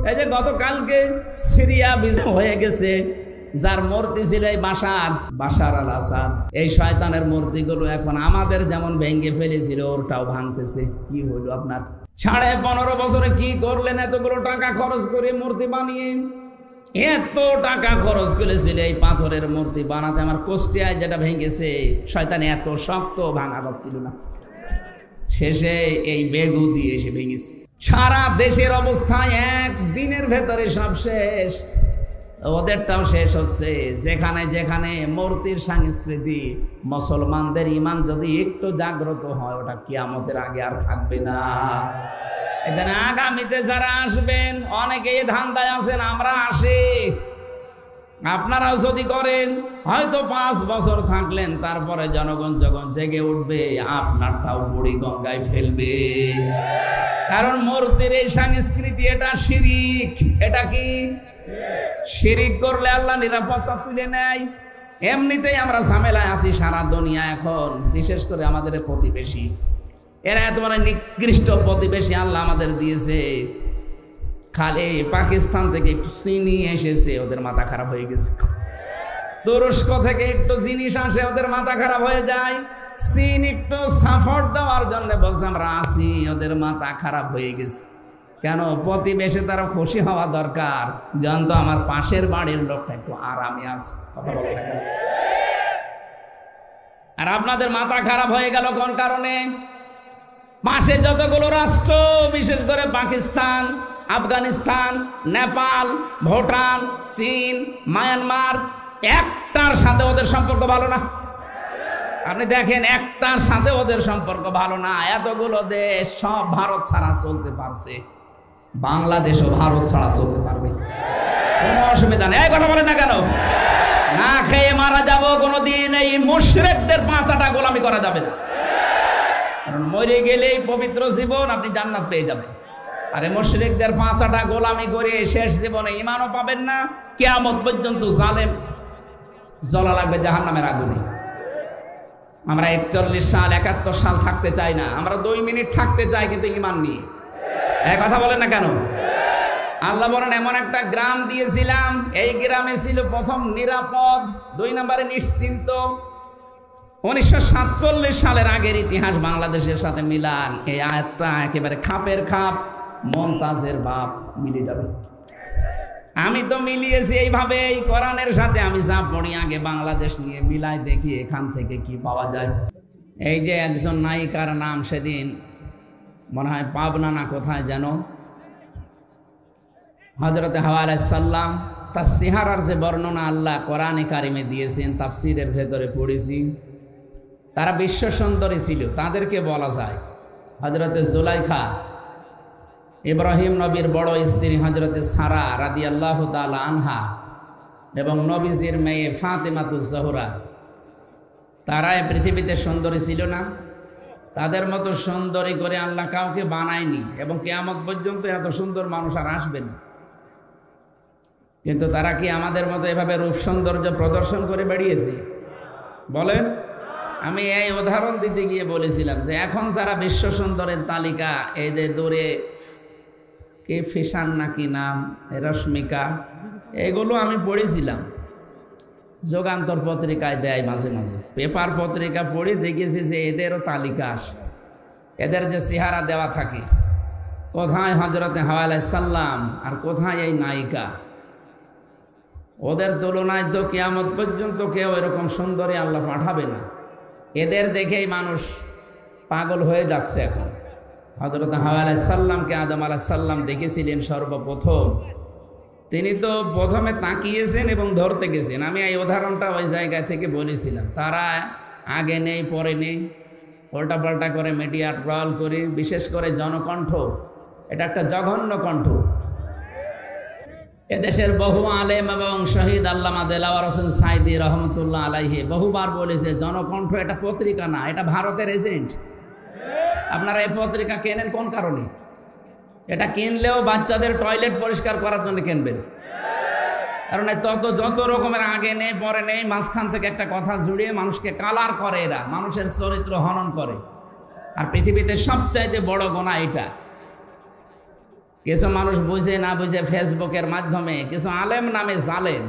এই যে গতকালকে সিরিয়া বিজয় হয়ে গেছে, যার মূর্তি ছিল এই বাশার আল আসাদ, এই শয়তানের মূর্তিগুলো এখন আমাদের যেমন ভেঙে ফেলেছিল ওরটাও ভাঙতেছে। কি হলো আপনার? 15.5 বছরে কি করলেন? এতগুলো টাকা খরচ করে মূর্তি বানিয়ে, এত টাকা খরচ করেছিল এই পাথরের মূর্তি বানাতে। আমার কুষ্টিয়ায় যেটা ভেঙেছে, শয়তান এত শক্ত ভাঙা যাচ্ছিল না, শেষে এই বেগু দিয়ে এসে ভেঙেছে। সারা দেশের অবস্থায় একদিনের ভেতরে সব শেষ, ওদেরটাও শেষ হচ্ছে। যেখানে যেখানে মূর্তির সংস্কৃতি, মুসলমানদের ইমান যদি একটু জাগ্রত হয়, ওটা কিয়ামতের আগে আর থাকবে না। এখানে আগামীতে যারা আসবেন, অনেকে ধান্দায় আছেন আমরা আসি, আপনারাও যদি করেন হয়তো 5 বছর থাকলেন, তারপরে জনগণ যখন জেগে উঠবে আপনারটাও বুড়ি গঙ্গায় ফেলবে। কারণ মূর্তির এই সংস্কৃতি, এটা শিরিক। এটা কি শিরিক? করলে আল্লাহ নিরাপত্তা তুলে নেয়। এমনিতেই আমরা ঝামেলায় আছি সারা দুনিয়া এখন, বিশেষ করে আমাদের প্রতিবেশী, এরা এত মানে নিকৃষ্ট প্রতিবেশী আল্লাহ আমাদের দিয়েছে। খালি পাকিস্তান থেকে একটু চিনি এসেছে, ওদের মাথা খারাপ হয়ে গেছে। তুরস্ক থেকে একটু জিনিস আসে, ওদের মাথা খারাপ হয়ে যায়। চীন একটু সাপোর্ট দেওয়ার জন্য বলছে আমরা আসি, ওদের মাথা খারাপ হয়ে গেছে। কেন? প্রতিবেশী তারা খুশি হওয়া দরকার, জানতো আমার পাশের বাড়ির লোকটা একটু আরামে আছে। কথা বলে না? আর আপনাদের মাথা খারাপ হয়ে গেল কোন কারণে? পাশে যতগুলো রাষ্ট্র, বিশেষ করে পাকিস্তান, আফগানিস্তান, নেপাল, ভুটান, চীন, মায়ানমার, একটার সাথে ওদের সম্পর্ক ভালো না। আপনি দেখেন, একটার সাথে ওদের সম্পর্ক ভালো না। এতগুলো দেশ সব ভারত ছাড়া চলতে পারছে, বাংলাদেশও ভারত ছাড়া চলতে পারবে, কোনো অসুবিধা নেই। এই কথা বলেন না কেন? না খেয়ে মারা যাব কোনোদিন, এই মুশরিকদের পাঁচাটা গোলামি করা যাবে না। কারণ মরে গেলেই পবিত্র জীবন, আপনি জান্নাত পেয়ে যাবেন। আরে মুশরিকদের পাঁচাটা গোলামি করে শেষ জীবনে ঈমানও পাবেন না, কিয়ামত পর্যন্ত জালেম জ্বলা লাগবে জাহান্নামের আগুনে। আমরা 41 সাল 71 সাল থাকতে চাই না, আমরা 2 মিনিট থাকতে চাই, কিন্তু ঈমান নিয়ে। এই কথা বলেন না কেন? আল্লাহ বলেন এমন একটা গ্রাম দিয়েছিলাম, এই গ্রামে ছিল প্রথম নিরাপদ, 2 নম্বরে নিশ্চিন্ত। 1947 সালের আগের ইতিহাস বাংলাদেশের সাথে মিলান, এই আয়াতটা একেবারে খাপের খাপ, মমতাজের বাপ মিলে যাবে। আমি তো মিলিয়েছি এইভাবে, এই কোরআনের সাথে আমি যা পড়ি আগে বাংলাদেশ নিয়ে মিলাই দেখি এখান থেকে কি পাওয়া যায়। এই যে একজন নায়িকার নাম সেদিন মনে হয় পাবনা না কোথায় যেন, হযরত হাওয়া আলাইহিস সালাম, তার চেহারার যে বর্ণনা আল্লাহ কোরআনে কারিমে দিয়েছেন, তাফসীরের ভেতরে পড়েছি, তারা বিশ্ব সুন্দরী ছিল। তাদেরকে বলা যায় হযরতে জুলাইখা, ইব্রাহিম নবীর বড় স্ত্রী হযরতে সারা রাদিয়াল্লাহু তাআলা আনহা, এবং নবীজির মেয়ে ফাতেমাতুজ জোহরা, তারাই পৃথিবীতে সুন্দরী ছিল না? তাদের মতো সুন্দরী করে আল্লাহ কাউকে বানায়নি, এবং কিয়ামত পর্যন্ত এত সুন্দর মানুষ আর আসবে না। কিন্তু তারা কি আমাদের মতো এভাবে রূপ সৌন্দর্য প্রদর্শন করে বেরিয়েছে? বলেন। আমি এই উদাহরণ দিতে গিয়ে বলেছিলাম যে এখন যারা বিশ্ব সুন্দরের তালিকা, এই যে দূরে কে ফিশান নাকি নাম, রশ্মিকা, এগুলো আমি পড়েছিলাম, যুগান্তর পত্রিকায় দেয় মাঝে মাঝে, পেপার পত্রিকা পড়ে দেখেছি যে এদেরও তালিকা আসে, এদের যে চেহারা দেওয়া থাকে, কোথায় হযরতে হাওয়া আলাইহিস সালাম আর কোথায় এই নায়িকা। ওদের তুলনায় তো কিয়ামত পর্যন্ত কেউ এরকম সুন্দরী আল্লাহ পাঠাবে না। এদের দেখেই মানুষ পাগল হয়ে যাচ্ছে এখন। হযরত হাওয়া আলাইহিস সালামকে আদম আলাইহিস সালাম দেখেছিলেন সর্বপ্রথম, তিনি তো প্রথমে তাকিয়েছেন এবং ধরতে গেছেন। আমি এই উদাহরণটা ওই জায়গা থেকে বলেছিলাম। তারা আগে নেই পরে নেই, উল্টাপাল্টা করে মিডিয়া ট্রল করে, বিশেষ করে জনকণ্ঠ, এটা একটা জঘন্য কণ্ঠ। এদেশের বহু আলেম এবং শহীদ আল্লামা দেলাওয়ার হোসেন সাইদি রহমতুল্লাহ আলাইহি বহুবার বলেছে, জনকণ্ঠ এটা পত্রিকা না, এটা ভারতের এজেন্ট। আপনারা এই পত্রিকা কেনেন কোন কারণে? এটা কিনলেও বাচ্চাদের টয়লেট পরিষ্কার করার জন্য কিনবেন। কারণ যত রকমের আগে নেই পরে নেই, মাঝখান থেকে একটা কথা জুড়িয়ে মানুষকে কালার করে, এরা মানুষের চরিত্র হনন করে। আর পৃথিবীতে সবচাইতে বড় গুনাহ এটা। কিছু মানুষ বুঝে না বুঝে ফেসবুকের মাধ্যমে কিছু আলেম নামে জালেম,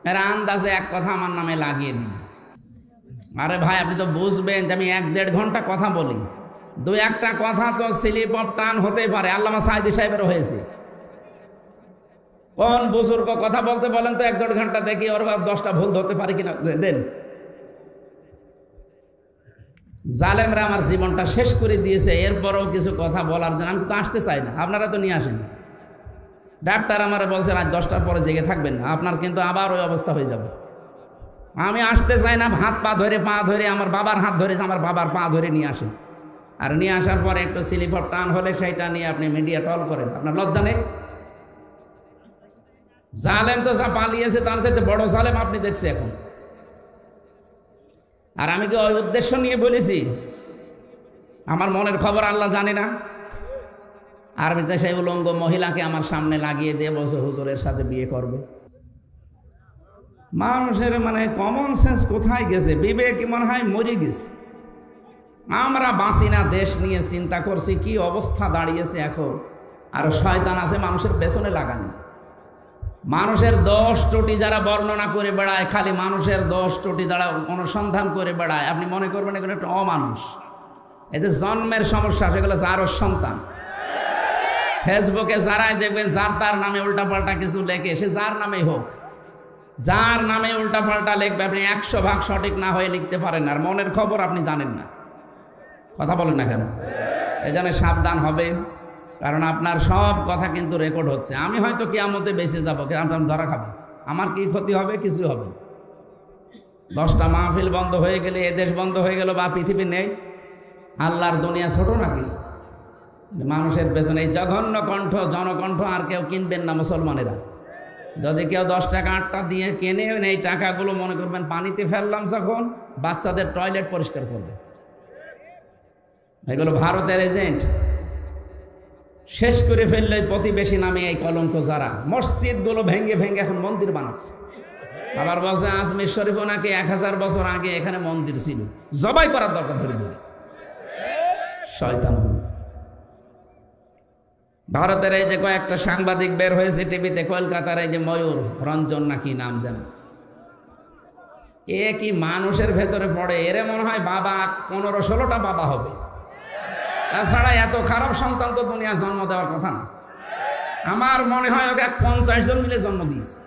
এরা আন্দাজে এক কথা আমার নামে লাগিয়ে দিন। আরে ভাই, আপনি তো বুঝবেন যে আমি 1-1.5 ঘন্টা কথা বলি, 2-1টা কথা তো স্লিপ অফ টান হতেই পারে। আল্লামা সাঈদী সাহেবেরও হয়েছে। কোন বুজুর্গ কথা বলতে বলেন তো 1-1.5 ঘন্টা দেখি ওর 10টা ভুল ধরতে পারি কিনা দেন। জালেমরা আমার জীবনটা শেষ করে দিয়েছে, এরপরেও কিছু কথা বলার জন্য আমি তো আসতে চাই না। আপনারা তো নিয়ে আসেন। ডাক্তার আমার বলছে রাত 10টার পরে জেগে থাকবেন না, আপনার কিন্তু আবার ওই অবস্থা হয়ে যাবে। আমি আসতে চাই না। হাত পা ধরে আমার বাবার হাত ধরেছে, আমার বাবার পা ধরে নিয়ে আসেন। আর নিয়ে আসার পরে একটু স্লিপ অফ টান হলে সেইটা নিয়ে আপনি মিডিয়া টল করেন। আপনার লজ্জা নেই? জালেম তো যা পালিয়েছে তার চাইতে বড় জালেম আপনি দেখছে এখন। আর আমি কি ওই উদ্দেশ্য নিয়ে বলেছি? আমার মনের খবর আল্লাহ জানে না? আর সেই উলঙ্গ মহিলাকে আমার সামনে লাগিয়ে দিয়ে বলছে হুজুরের সাথে বিয়ে করবে। মানুষের মানে কমন সেন্স কোথায় গেছে? বিবেক মনে হয় মরে গেছে। আমরা বাঁচি না, দেশ নিয়ে চিন্তা করছি কি অবস্থা দাঁড়িয়েছে এখন। আর শয়তান আছে মানুষের পেছনে লাগানো। মানুষের দোষ ত্রুটি যারা বর্ণনা করে বেড়ায়, খালি মানুষের দোষ ত্রুটি যারা অনুসন্ধান করে বেড়ায়, আপনি মনে করবেন এগুলো একটা অমানুষ। এতে জন্মের সমস্যা, সেগুলো যারও সন্তান। ফেসবুকে যারাই দেখবেন যার তার নামে উল্টাপাল্টা কিছু লেখে, সে যার নামেই হোক, যার নামে উল্টাপাল্টা লিখবে, আপনি 100 ভাগ সঠিক না হয়ে লিখতে পারেন। আর মনের খবর আপনি জানেন না। কথা বলেন না কেন? এই জন্য সাবধান হবেন, কারণ আপনার সব কথা কিন্তু রেকর্ড হচ্ছে। আমি হয়তো কিয়ামতে বেঁচে যাবো, আপনার ধরা খাবো, আমার কি ক্ষতি হবে? কিছুই হবে। 10টা মাহফিল বন্ধ হয়ে গেলে, এ দেশ বন্ধ হয়ে গেল, বা পৃথিবী নেই। আল্লাহর দুনিয়া ছোট নাকি? মানুষের পেছনে এই জঘন্য কণ্ঠ, জনকণ্ঠ আর কেউ কিনবেন না মুসলমানেরা। যদি কেউ 10 টাকা 8টা দিয়ে কেনে, এই টাকাগুলো মনে করবেন পানিতে ফেললাম, যখন বাচ্চাদের টয়লেট পরিষ্কার করবে। এগুলো ভারতের এজেন্ট। শেষ করে ফেললে প্রতিবেশী নামে এই কলঙ্ক যারা মসজিদগুলো ভেঙে ভেঙে এখন মন্দির বানাচ্ছে। আবার বলছে আজমির শরীফও নাকি 1000 বছর আগে এখানে মন্দির ছিল, জবাই করার দরকার ধরে ধরে। শয়তান। ভারতের এই যে কয়েকটা সাংবাদিক বের হয়েছে টিভিতে, কলকাতার এই যে ময়ূর রঞ্জন নাকি নাম জানে, এ কি মানুষের ভেতরে পড়ে? এরে মনে হয় বাবা 15-16টা বাবা হবে। তাছাড়া এত খারাপ সন্তান তো দুনিয়া জন্ম দেওয়ার কথা না। আমার মনে হয় ওকে 50 জন মিলে জন্ম দিয়েছে।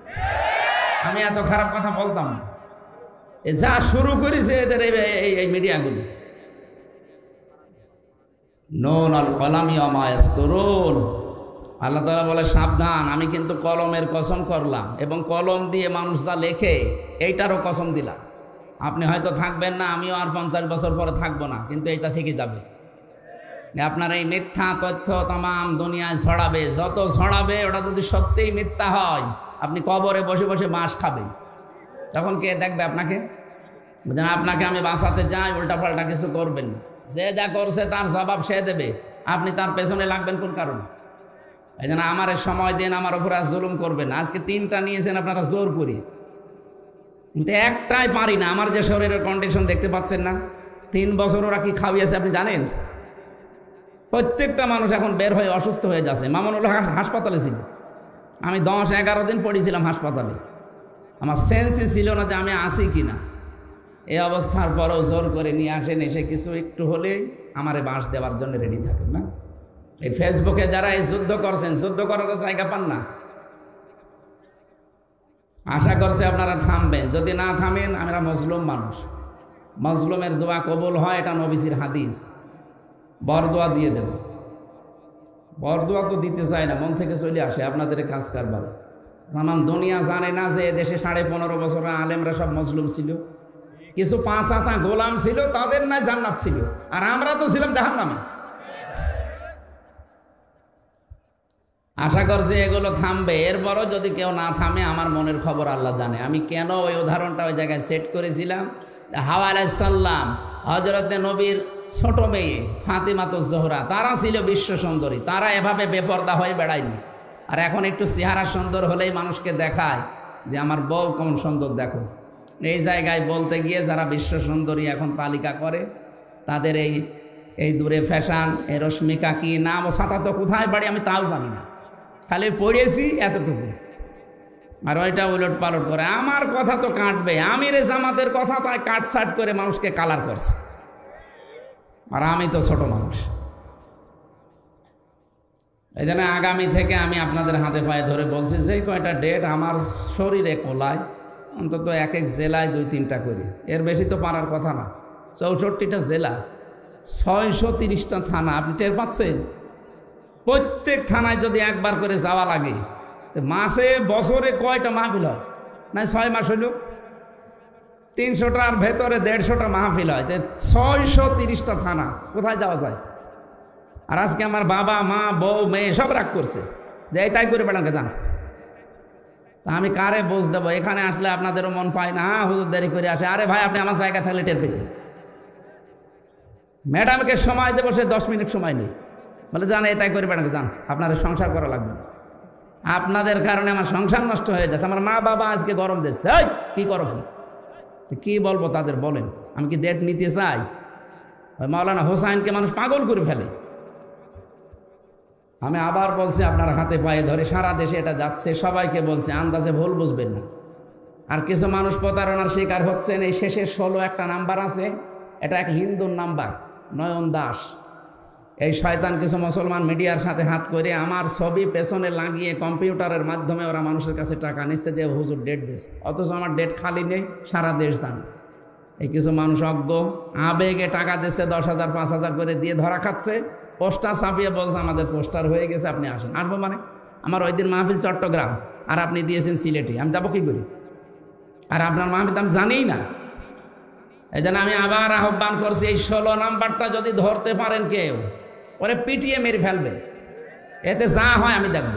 আমি এত খারাপ কথা বলতাম না। যা শুরু করেছে এদের এই মিডিয়াগুলো। নুন আল কলামি ওয়া মা ইয়াসতুরুন। আল্লাহ তাআলা বলে সাবধান, আমি কিন্তু কলমের কসম করলাম, এবং কলম দিয়ে মানুষ যা লেখে এইটারও কসম দিলাম। আপনি হয়তো থাকবেন না, আমিও আর 50 বছর পরে থাকবো না, কিন্তু এইটা থেকে যাবে। আপনার এই মিথ্যা তথ্য তামাম দুনিয়ায় ছড়াবে। যত ছড়াবে, ওটা যদি সত্যিই মিথ্যা হয়, আপনি কবরে বসে বসে বাঁশ খাবেন। তখন কে দেখবে আপনাকে? যেন আপনাকে আমি বাঁচাতে চাই, উল্টাপাল্টা কিছু করবেন না। যে যা করছে তার জবাব সে দেবে, আপনি তার পেছনে লাগবেন কোন কারণে? এই জন্য আমার সময় দিন, আমার উপর আর জুলুম করবেন না। আজকে 3টা নিয়েছেন আপনারা জোর করি, কিন্তু একটাই পারি না। আমার যে শরীরের কন্ডিশন দেখতে পাচ্ছেন না, 3 বছর ওরা কি খাওয়িয়েছে আপনি জানেন? প্রত্যেকটা মানুষ এখন বের হয়ে অসুস্থ হয়ে যাচ্ছে। মামুনুল হক হাসপাতালে ছিল, আমি 10-11 দিন পড়েছিলাম হাসপাতালে। আমার সেন্সই ছিল না যে আমি আসি কিনা। এই অবস্থার পরেও জোর করে নিয়ে আসেন, এসে কিছু একটু হলে আমারে বাঁশ দেওয়ার জন্য রেডি থাকেন না। এই ফেসবুকে যারা এই যুদ্ধ করছেন, যুদ্ধ করার জায়গা পান না। আশা করছে আপনারা থামবেন। যদি না থামেন, আমরা মজলুম মানুষ, মজলুমের দোয়া কবুল হয়, এটা নবীজির হাদিস। বরদোয়া দিয়ে দেব। বরদোয়া তো দিতে চাই না, মন থেকে চলে আসে আপনাদের কাজ কারবার। আমার দুনিয়া জানে না যে দেশে 15.5 বছর আলেমরা সব মজলুম ছিল। কিছু 5 গোলাম ছিল, তাদের নাই জান্নাত ছিল, আর আমরা তো ছিলাম জাহান্নামে। আশা করছি এগুলো থামবে। এরপরও যদি কেউ না থামে, আমার মনের খবর আল্লাহ জানে। আমি কেন ওই উদাহরণটা ওই জায়গায় সেট করেছিলাম, হাওয়া আলাইহিস সালাম, হযরতে নবীর ছোট মেয়ে ফাতিমাতুজ জোহরা, তারা ছিল বিশ্ব সুন্দরী। তারা এভাবে বেপরদা হয়ে বেড়ায়নি। আর এখন একটু চেহারা সুন্দর হলেই মানুষকে দেখায় যে আমার বউ কেমন সুন্দর দেখো। এই জায়গায় বলতে গিয়ে যারা বিশ্ব সুন্দরী এখন তালিকা করে, তাদের এই এই দূরে ফ্যাশন, এই রশ্মিকা কি নাম, ও ছাতা তো কোথায় বাড়ি আমি তাও জানি না, খালি পড়েছি এতটুকু। আর ওইটা উলট পালট করে। আমার কথা তো কাটবে, আমিরে জামাতের কথা তাই কাটসাট করে মানুষকে কালার করছে, আর আমি তো ছোট মানুষ। এই জন্য আগামী থেকে আমি আপনাদের হাতে পায়ে ধরে বলছি, যে কয়টা ডেট আমার শরীরে কোলায় অন্তত এক এক জেলায় 2-3টা করি, এর বেশি তো পারার কথা না। 64টা জেলা, 630টা থানা, আপনি টের পাচ্ছেন? প্রত্যেক থানায় যদি একবার করে যাওয়া লাগে, মাসে বছরে কয়টা মাহফিল হয়? না 6 মাস হইল 300টার ভেতরে 150টা মাহফিল হয়, 630টা থানা, কোথায় যাওয়া যায়? আর আজকে আমার বাবা মা বউ মেয়ে সব রাগ করছে যে এই তাই করে বেড়াকে যান। তা আমি কারে বোঝ দেবো? এখানে আসলে আপনাদেরও মন পায় না, হুজুর দেরি করে আসে। আরে ভাই, আপনি আমার জায়গা থাকলে টের পেতেন। ম্যাডামকে সময় দেবো, সে 10 মিনিট সময় নেই, বলে যান এই তাই করে বেড়াকে যান, আপনাদের সংসার করা লাগবে না। আপনাদের কারণে আমার সংসার নষ্ট হয়ে যাচ্ছে। আমার মা বাবা আজকে গরম দিচ্ছে, এই কি করো কি বলবো তাদের বলেন? আমি কি ডেট নিতে চাই? ওই মাওলানা হোসাইনকে মানুষ পাগল করে ফেলে। আমি আবার বলছি, আপনার হাতে পায়ে ধরে, সারা দেশে এটা যাচ্ছে, সবাইকে বলছে, আন্দাজে ভুল বুঝবেন না। আর কিছু মানুষ প্রতারণার শিকার হচ্ছেন। এই শেষের 16 একটা নাম্বার আছে, এটা এক হিন্দুর নাম্বার, নয়ন দাস। এই শয়তান কিছু মুসলমান মিডিয়ার সাথে হাত করে আমার ছবি পেছনে লাগিয়ে কম্পিউটারের মাধ্যমে ওরা মানুষের কাছে টাকা নিচ্ছে যে হুজুর ডেট দিচ্ছে, অথচ আমার ডেট খালি নেই, সারা দেশ জানে। এই কিছু মানুষ অজ্ঞ, আবেগে টাকা দিচ্ছে, 10,000 5,000 করে দিয়ে ধরা খাচ্ছে। পোস্টার ছাপিয়ে বলছে আমাদের পোস্টার হয়ে গেছে, আপনি আসেন। আসবো মানে? আমার ওই দিন মাহফিল চট্টগ্রাম, আর আপনি দিয়েছেন সিলেটে, আমি যাবো কি করি? আর আপনার মাহফিল আমি জানিই না। এই জন্য আমি আবার আহ্বান করছি, এই 16 নাম্বারটা যদি ধরতে পারেন কেউ, ওরে পিটিয়ে মেরে ফেলবে, এতে যা হয় আমি দেখব।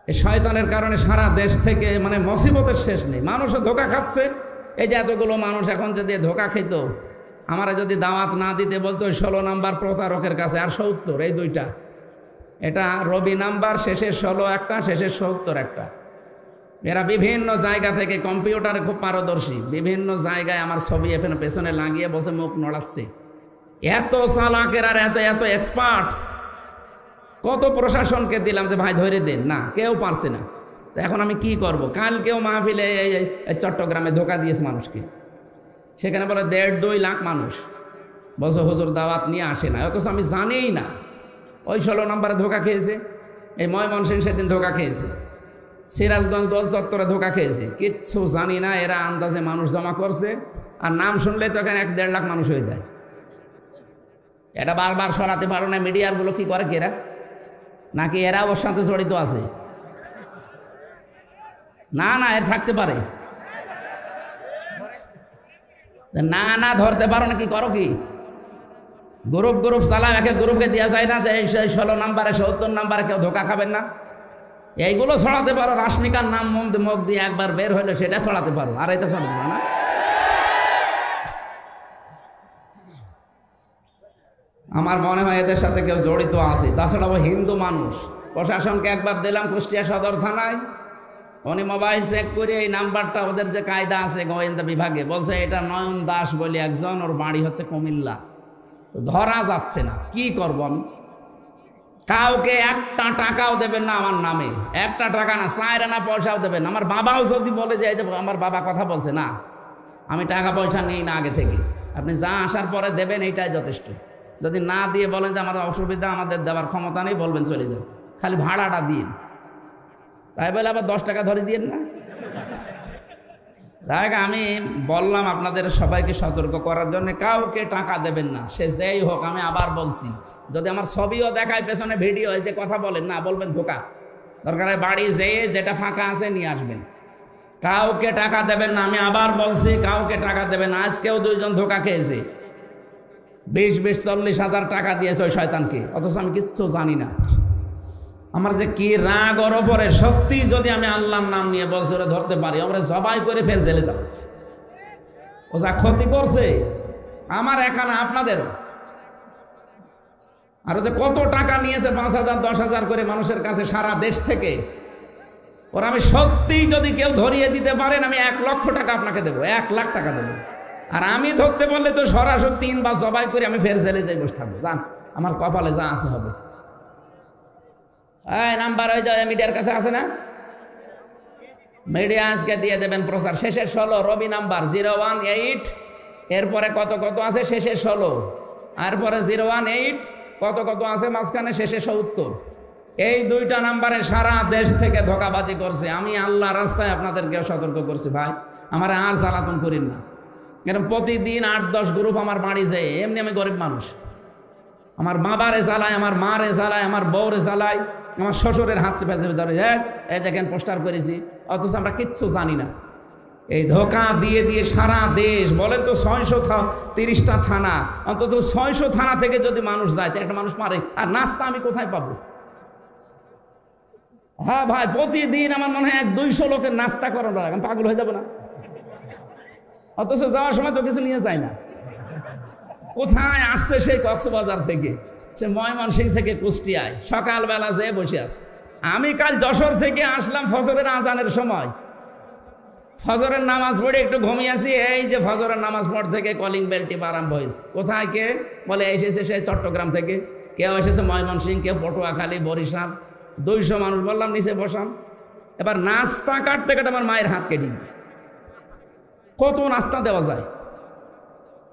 এই শয়তানের কারণে সারা দেশ থেকে মানে মুসিবতের শেষ নেই, মানুষও ধোকা খাচ্ছে। এই যে এতগুলো মানুষ এখন যদি ধোকা খেত, আমারা যদি দাওয়াত না দিতে বলতো, 16 নাম্বার প্রতারকের কাছে, আর 70, এই দুইটা, এটা রবি নাম্বার, শেষের 16 একটা, শেষের 70 একটা। এরা বিভিন্ন জায়গা থেকে কম্পিউটারে খুব পারদর্শী, বিভিন্ন জায়গায় আমার ছবি এখানে পেছনে লাগিয়ে বলছে মুখ নড়াচ্ছে। এত চালাকের আর এত এত এক্সপার্ট, কত প্রশাসনকে দিলাম যে ভাই ধরে দেন, না কেউ পারছে না। এখন আমি কি করব? কালকেও মাহফিলে চট্টগ্রামে ধোকা দিয়েছে মানুষকে, সেখানে বলে 1.5-2 লাখ মানুষ, বলছে হুজুর দাওয়াত নিয়ে আসে না, অথচ আমি জানিই না। ওই 16 নম্বরে ধোকা খেয়েছে, এই ময়মনসিংহ সেদিন ধোকা খেয়েছে, সিরাজগঞ্জ দল চত্বরে ধোকা খেয়েছে, কিচ্ছু জানি না। এরা আন্দাজে মানুষ জমা করছে, আর নাম শুনলে তো এখানে 1-1.5 লাখ মানুষ হয়ে যায়। এটা বারবার সরাতে পারো না। মিডিয়ারগুলো কি করে কেরা? নাকি এরা ওর সাথে জড়িত আছে? না না, এর থাকতে পারে না। না ধরতে পারো না, কি করো? কি গ্রুপ গ্রুপ চালাও, একে গ্রুপকে দেওয়া যায় না যে 16 নাম্বারে 70 নাম্বারে কেউ ধোকা খাবেন না। এইগুলো ছড়াতে পারো। রাশমিকার নাম মুখ দিয়ে একবার বের হইলো, সেটা ছড়াতে পারো, আর এই তো ছড়াতে পারো না। আমার মনে হয় এদের সাথে কেউ জড়িত আছে। তাছাড়া ও হিন্দু মানুষ। প্রশাসনকে একবার দিলাম কুষ্টিয়া সদর থানায়, উনি মোবাইল চেক করে এই নাম্বারটা, ওদের যে কায়দা আছে গোয়েন্দা বিভাগে, বলছে এটা নয়ন দাস বলে একজন, ওর বাড়ি হচ্ছে কুমিল্লা। তো ধরা যাচ্ছে না, কি করব আমি? কাউকে একটা টাকাও দেবেন না আমার নামে, একটা টাকা না, 4 আনা পয়সাও দেবেন না। আমার বাবাও যদি বলে যে আমার বাবা কথা বলছে, না আমি টাকা পয়সা নিই না আগে থেকে, আপনি যা আসার পরে দেবেন, এইটাই যথেষ্ট। যদি না দিয়ে বলেন যে আমার অসুবিধা, আমাদের দেওয়ার ক্ষমতা নেই, বলবেন চলে যাও, খালি ভাড়াটা দিন। তাই বলে আবার 10 টাকা ধরে দিয়েন না। দেখ, আমি বললাম আপনাদের সবাইকে সতর্ক করার জন্য, কাউকে টাকা দেবেন না, সে যেই হোক। আমি আবার বলছি, যদি আমার ছবিও দেখায় পেছনে ভিডিও, যে কথা বলেন না, বলবেন ধোকা। দরকার হয় বাড়ি যেয়ে যেটা ফাঁকা আছে নিয়ে আসবেন। কাউকে টাকা দেবেন না, আমি আবার বলছি, কাউকে টাকা দেবেন না। আজকেও 2 জন ধোকা খেয়েছে, 20-40 হাজার টাকা দিয়েছে ওই শয়তানকে, অথচ আমি কিচ্ছু জানি না। আমার যে কি রাগ ওর ওপরে, সত্যি যদি আমি আল্লাহর নাম নিয়ে বলছি ওরা ধরতে পারি, আমরা জবাই করে ফের জেলে যাব। ও যা ক্ষতি করছে আমার একা না, আপনাদেরও। আর যে কত টাকা নিয়েছে, 5,000 10,000 করে মানুষের কাছে সারা দেশ থেকে। ওরা আমি সত্যি যদি কেউ ধরিয়ে দিতে পারেন, আমি 1 লক্ষ টাকা আপনাকে দেবো, 1 লাখ টাকা দেবো। আর আমি ধরতে বললে তো সরাসরি 3 বার জবাই করে আমি ফের জেলে যাই বসে থাকবো, জান আমার কপালে যা আছে হবে। এই নাম্বার ওই যে মিডিয়ার কাছে আছে না, মিডিয়া আজকে দিয়ে দেবেন প্রচার। শেষের 16 রবি নাম্বার 018, এরপরে কত কত আছে শেষে 16, এরপরে 018 কত কত আছে মাঝখানে শেষে 70। এই 2টা নাম্বারে সারা দেশ থেকে ধোঁকাবাজি করছে। আমি আল্লাহ রাস্তায় আপনাদেরকে সতর্ক করছি, ভাই আমার আর জ্বালাতন করেন না। এরকম প্রতিদিন 8-10 গ্রুপ আমার বাড়ি যায়। এমনি আমি গরিব মানুষ, আমার বাবারে জ্বালায়, আমার মারে জ্বালায়, আমার বউরে জ্বালায়, আমার শ্বশুরের হাত চেপে চেপে ধরে, এই দেখেন পোস্টার করেছি, অথচ আমরা কিচ্ছু জানি না। এই ধোঁকা দিয়ে দিয়ে সারা দেশ, বলেন তো 630টা থানা, অন্তত 600 থানা থেকে যদি মানুষ যায়, একটা মানুষ মারে, আর নাস্তা আমি কোথায় পাবো? হ্যাঁ ভাই, প্রতিদিন আমার মনে হয় 100-200 লোকের নাস্তা করানো লাগে, আমি পাগল হয়ে যাবো না? অথচ যাওয়ার সময় তো কিছু নিয়ে যায় না। কোথায় আসছে সেই কক্সবাজার থেকে, সে ময়মনসিংহ থেকে কুষ্টিয়ায়, সকালবেলা যেয়ে বসে আছে। আমি কাল যশোর থেকে আসলাম ফজরের আজানের সময়, ফজরের নামাজ পড়ে একটু ঘুমিয়েছি। এই যে ফজরের নামাজ পড় থেকে কলিং বেল টিপ আরম্ভ হয়েছে। কোথায় কে বলে এসেছে সেই চট্টগ্রাম থেকে, কেউ এসেছে ময়মনসিংহ, কেউ পটুয়াখালী, বরিশাল। 200 মানুষ বললাম নিচে বসান। এবার নাস্তা কাটতে কাটতে আমার মায়ের হাত কেটে গেছে। কত নাস্তা দেওয়া যায়?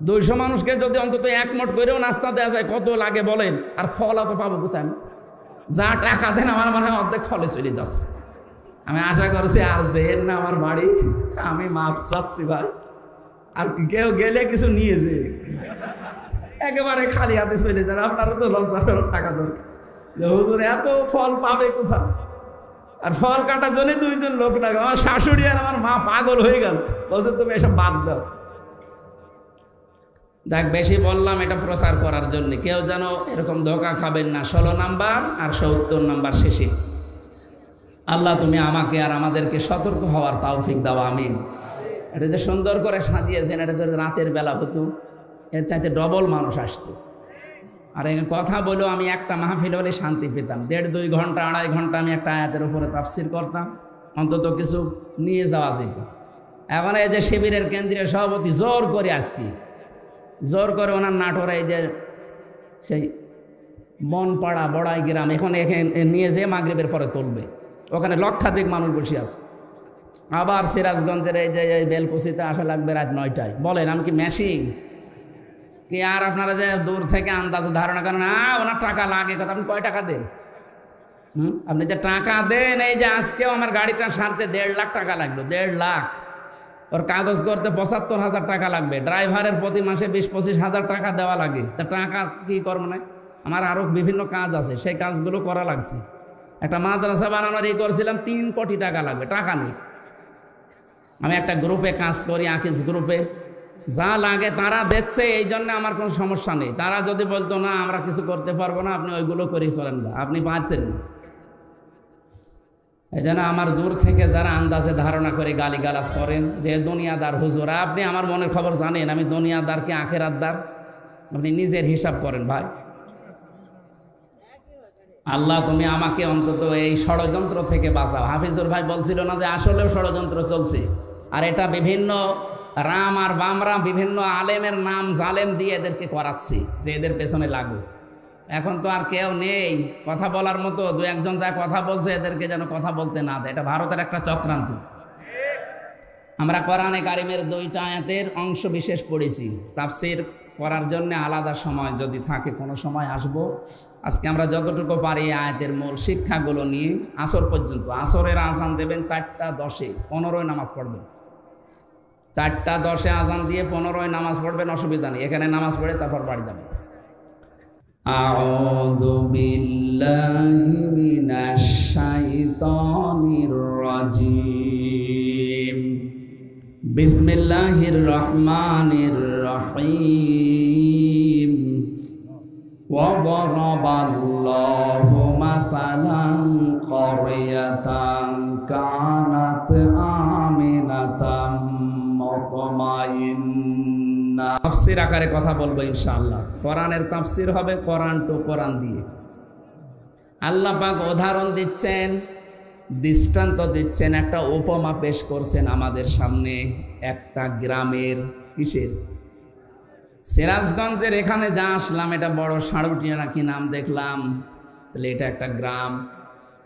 200 মানুষকে যদি অন্তত 1 মোট করেও নাস্তা দেওয়া যায়, কত লাগে বলেন? আর ফল অত পাবো কোথায়? আমি যা টাকা দেন আমার মনে হয় অর্ধেক ফলে চলে যাচ্ছে। আমি আশা করছি আর যেন না আমার বাড়ি, আমি মাপ চাচ্ছি ভাই, আর কেউ গেলে কিছু নিয়ে যে একেবারে খালি হাতে চলে যান। আপনারও তো লজ্জা থাকা দরকার যে হুজুর এত ফল পাবে কোথায়? আর ফল কাটার জন্য 2জন লোক লাগে। আমার শাশুড়ি আর আমার মা পাগল হয়ে গেল, বলছে তুমি এসব বাদ দাও। দেখ, বেশি বললাম এটা প্রচার করার জন্য, কেউ যেন এরকম ধোঁকা খাবেন না। 16 নাম্বার আর 70 নাম্বার শেষে। আল্লাহ তুমি আমাকে আর আমাদেরকে সতর্ক হওয়ার তৌফিক দাও, আমিন। এটা যে সুন্দর করে সাজিয়েছেন, এটা যদি রাতের বেলা হতো এর চাইতে ডবল মানুষ আসতো। আর কথা বলেও আমি একটা মাহফিল হলে শান্তি পেতাম। 1.5-2 ঘন্টা 2.5 ঘন্টা আমি একটা আয়াতের উপরে তাফসির করতাম, অন্তত কিছু নিয়ে যাওয়া যেত। এখন এই যে শিবিরের কেন্দ্রীয় সভাপতি জোর করে আজকে জোর করে ওনার নাটোরে এই যে সেই বনপাড়া বড়াই গ্রাম, এখন এখানে নিয়ে যেয়ে মাগরিবের পরে তুলবে, ওখানে লক্ষাধিক মানুষ বসে আছে। আবার সিরাজগঞ্জের এই যে বেলকুচিতে আসা লাগবে রাত 9টায়। বলেন আমি কি মেশিন কি? আর আপনারা যে দূর থেকে আন্দাজে ধারণা করেন ওনার টাকা লাগে, কথা আপনি কয় টাকা দেন? আপনি যে টাকা দেন, এই যে আজকেও আমার গাড়িটা সারতে 1.5 লাখ টাকা লাগলো। 1.5 লাখ। ওর কাগজ করতে 75,000 টাকা লাগবে। ড্রাইভারের প্রতি মাসে 20-25 হাজার টাকা দেওয়া লাগে। তা টাকা কি করবো না? আমার আরও বিভিন্ন কাজ আছে, সেই কাজগুলো করা লাগছে। একটা মাদ্রাসা বানানোর করছিলাম, 3 কোটি টাকা লাগবে, টাকা নেই। আমি একটা গ্রুপে কাজ করি, আকিজ গ্রুপে, যা লাগে তারা দেখছে, এই জন্য আমার কোনো সমস্যা নেই। তারা যদি বলতো না আমরা কিছু করতে পারবো না, আপনি ওইগুলো করেই চলেন না, আপনি পারতেন না। এই জন্য আমার দূর থেকে যারা আন্দাজে ধারণা করে গালিগালাজ করেন যে দুনিয়াদার হুজুর, আপনি আমার মনের খবর জানেন আমি দুনিয়াদার কি আখেরাতদার? আপনি নিজের হিসাব করেন ভাই। আল্লাহ তুমি আমাকে অন্তত এই ষড়যন্ত্র থেকে বাঁচাও। হাফিজুর ভাই বলছিল না যে আসলেও ষড়যন্ত্র চলছে, আর এটা বিভিন্ন রাম আর বামরা বিভিন্ন আলেমের নাম জালেম দিয়ে এদেরকে করাচ্ছি যে এদের পেছনে লাগু। এখন তো আর কেউ নেই কথা বলার মতো, 2-1 জন যা কথা বলছে এদেরকে যেন কথা বলতে না দেয়। এটা ভারতের একটা চক্রান্ত। আমরা কোরআনে কারিমের 2টা আয়াতের অংশ বিশেষ পড়েছি, তাফসীর করার জন্য আলাদা সময় যদি থাকে কোনো সময় আসবো। আজকে আমরা যতটুকু পারি আয়াতের মূল শিক্ষাগুলো নিয়ে আসর পর্যন্ত। আসরের আজান দেবেন 4টা 10-এ, 15 নামাজ পড়বেন। 4টা 10-এ আজান দিয়ে 15 নামাজ পড়বেন, অসুবিধা নেই। এখানে নামাজ পড়ে তারপর বাড়ি যাবেন। আউযু বিল্লাহি মিনাশ শাইতানির রাজীম। বিসমিল্লাহির রহমানির রহিম। ওয়া দারাবাল্লাহু মাসালান ক্বরিয়াতান কানাত আমিনাতাম মুতমাইন্না। তাফসীর আকারে কথা বলবো ইনশাআল্লাহ। কোরআনের তাফসীর হবে কোরআন টু কোরআন দিয়ে। আল্লাহ পাক উদাহরণ দিচ্ছেন, দৃষ্টান্ত দিচ্ছেন, একটা উপমা পেশ করছেন আমাদের সামনে। একটা গ্রামের কিসের? সিরাজগঞ্জের এখানে যা আসলাম, এটা বড় সাড়ুটিয়া নাকি নাম দেখলাম, তাহলে এটা একটা গ্রাম।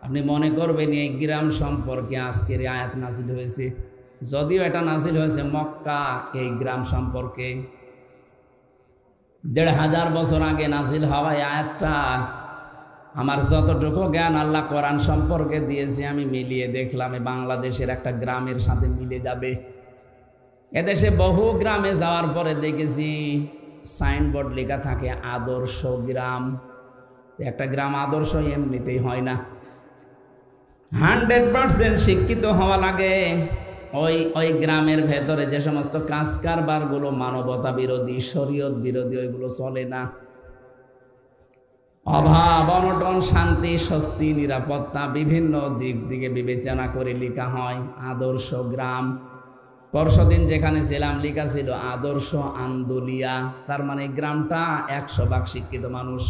আপনি মনে করবেন এই গ্রাম সম্পর্কে আজকের আয়াত নাজিল হয়েছে, যদিও এটা নাজিল হয়েছে মক্কা। এই গ্রাম সম্পর্কে ১৫০০ বছর আগে নাজিল হওয়া এই আয়াতটা আমার যতটুকু জ্ঞান আল্লাহ কোরআন সম্পর্কে দিয়েছে আমি মিলিয়ে দেখলাম এই বাংলাদেশের একটা গ্রামের সাথে মিলে যাবে। এদেশে বহু গ্রামে যাওয়ার পরে দেখেছি সাইনবোর্ড লেখা থাকে আদর্শ গ্রাম। একটা গ্রাম আদর্শ এমনিতেই হয় না, 100% শিক্ষিত হওয়া লাগে। ওই গ্রামের ভেতরে যে সমস্ত কাজ কারবারগুলো মানবতা বিরোধী, শরীয়ত বিরোধী, ওইগুলো চলে না। অভাব অনটন, শান্তি, স্বস্তি, নিরাপত্তা বিভিন্ন দিক থেকে বিবেচনা করে লেখা হয় আদর্শ গ্রাম। পরশুদিন যেখানে ছিলাম লেখা ছিল আদর্শ আন্দোলিয়া, তার মানে গ্রামটা 100% শিক্ষিত মানুষ।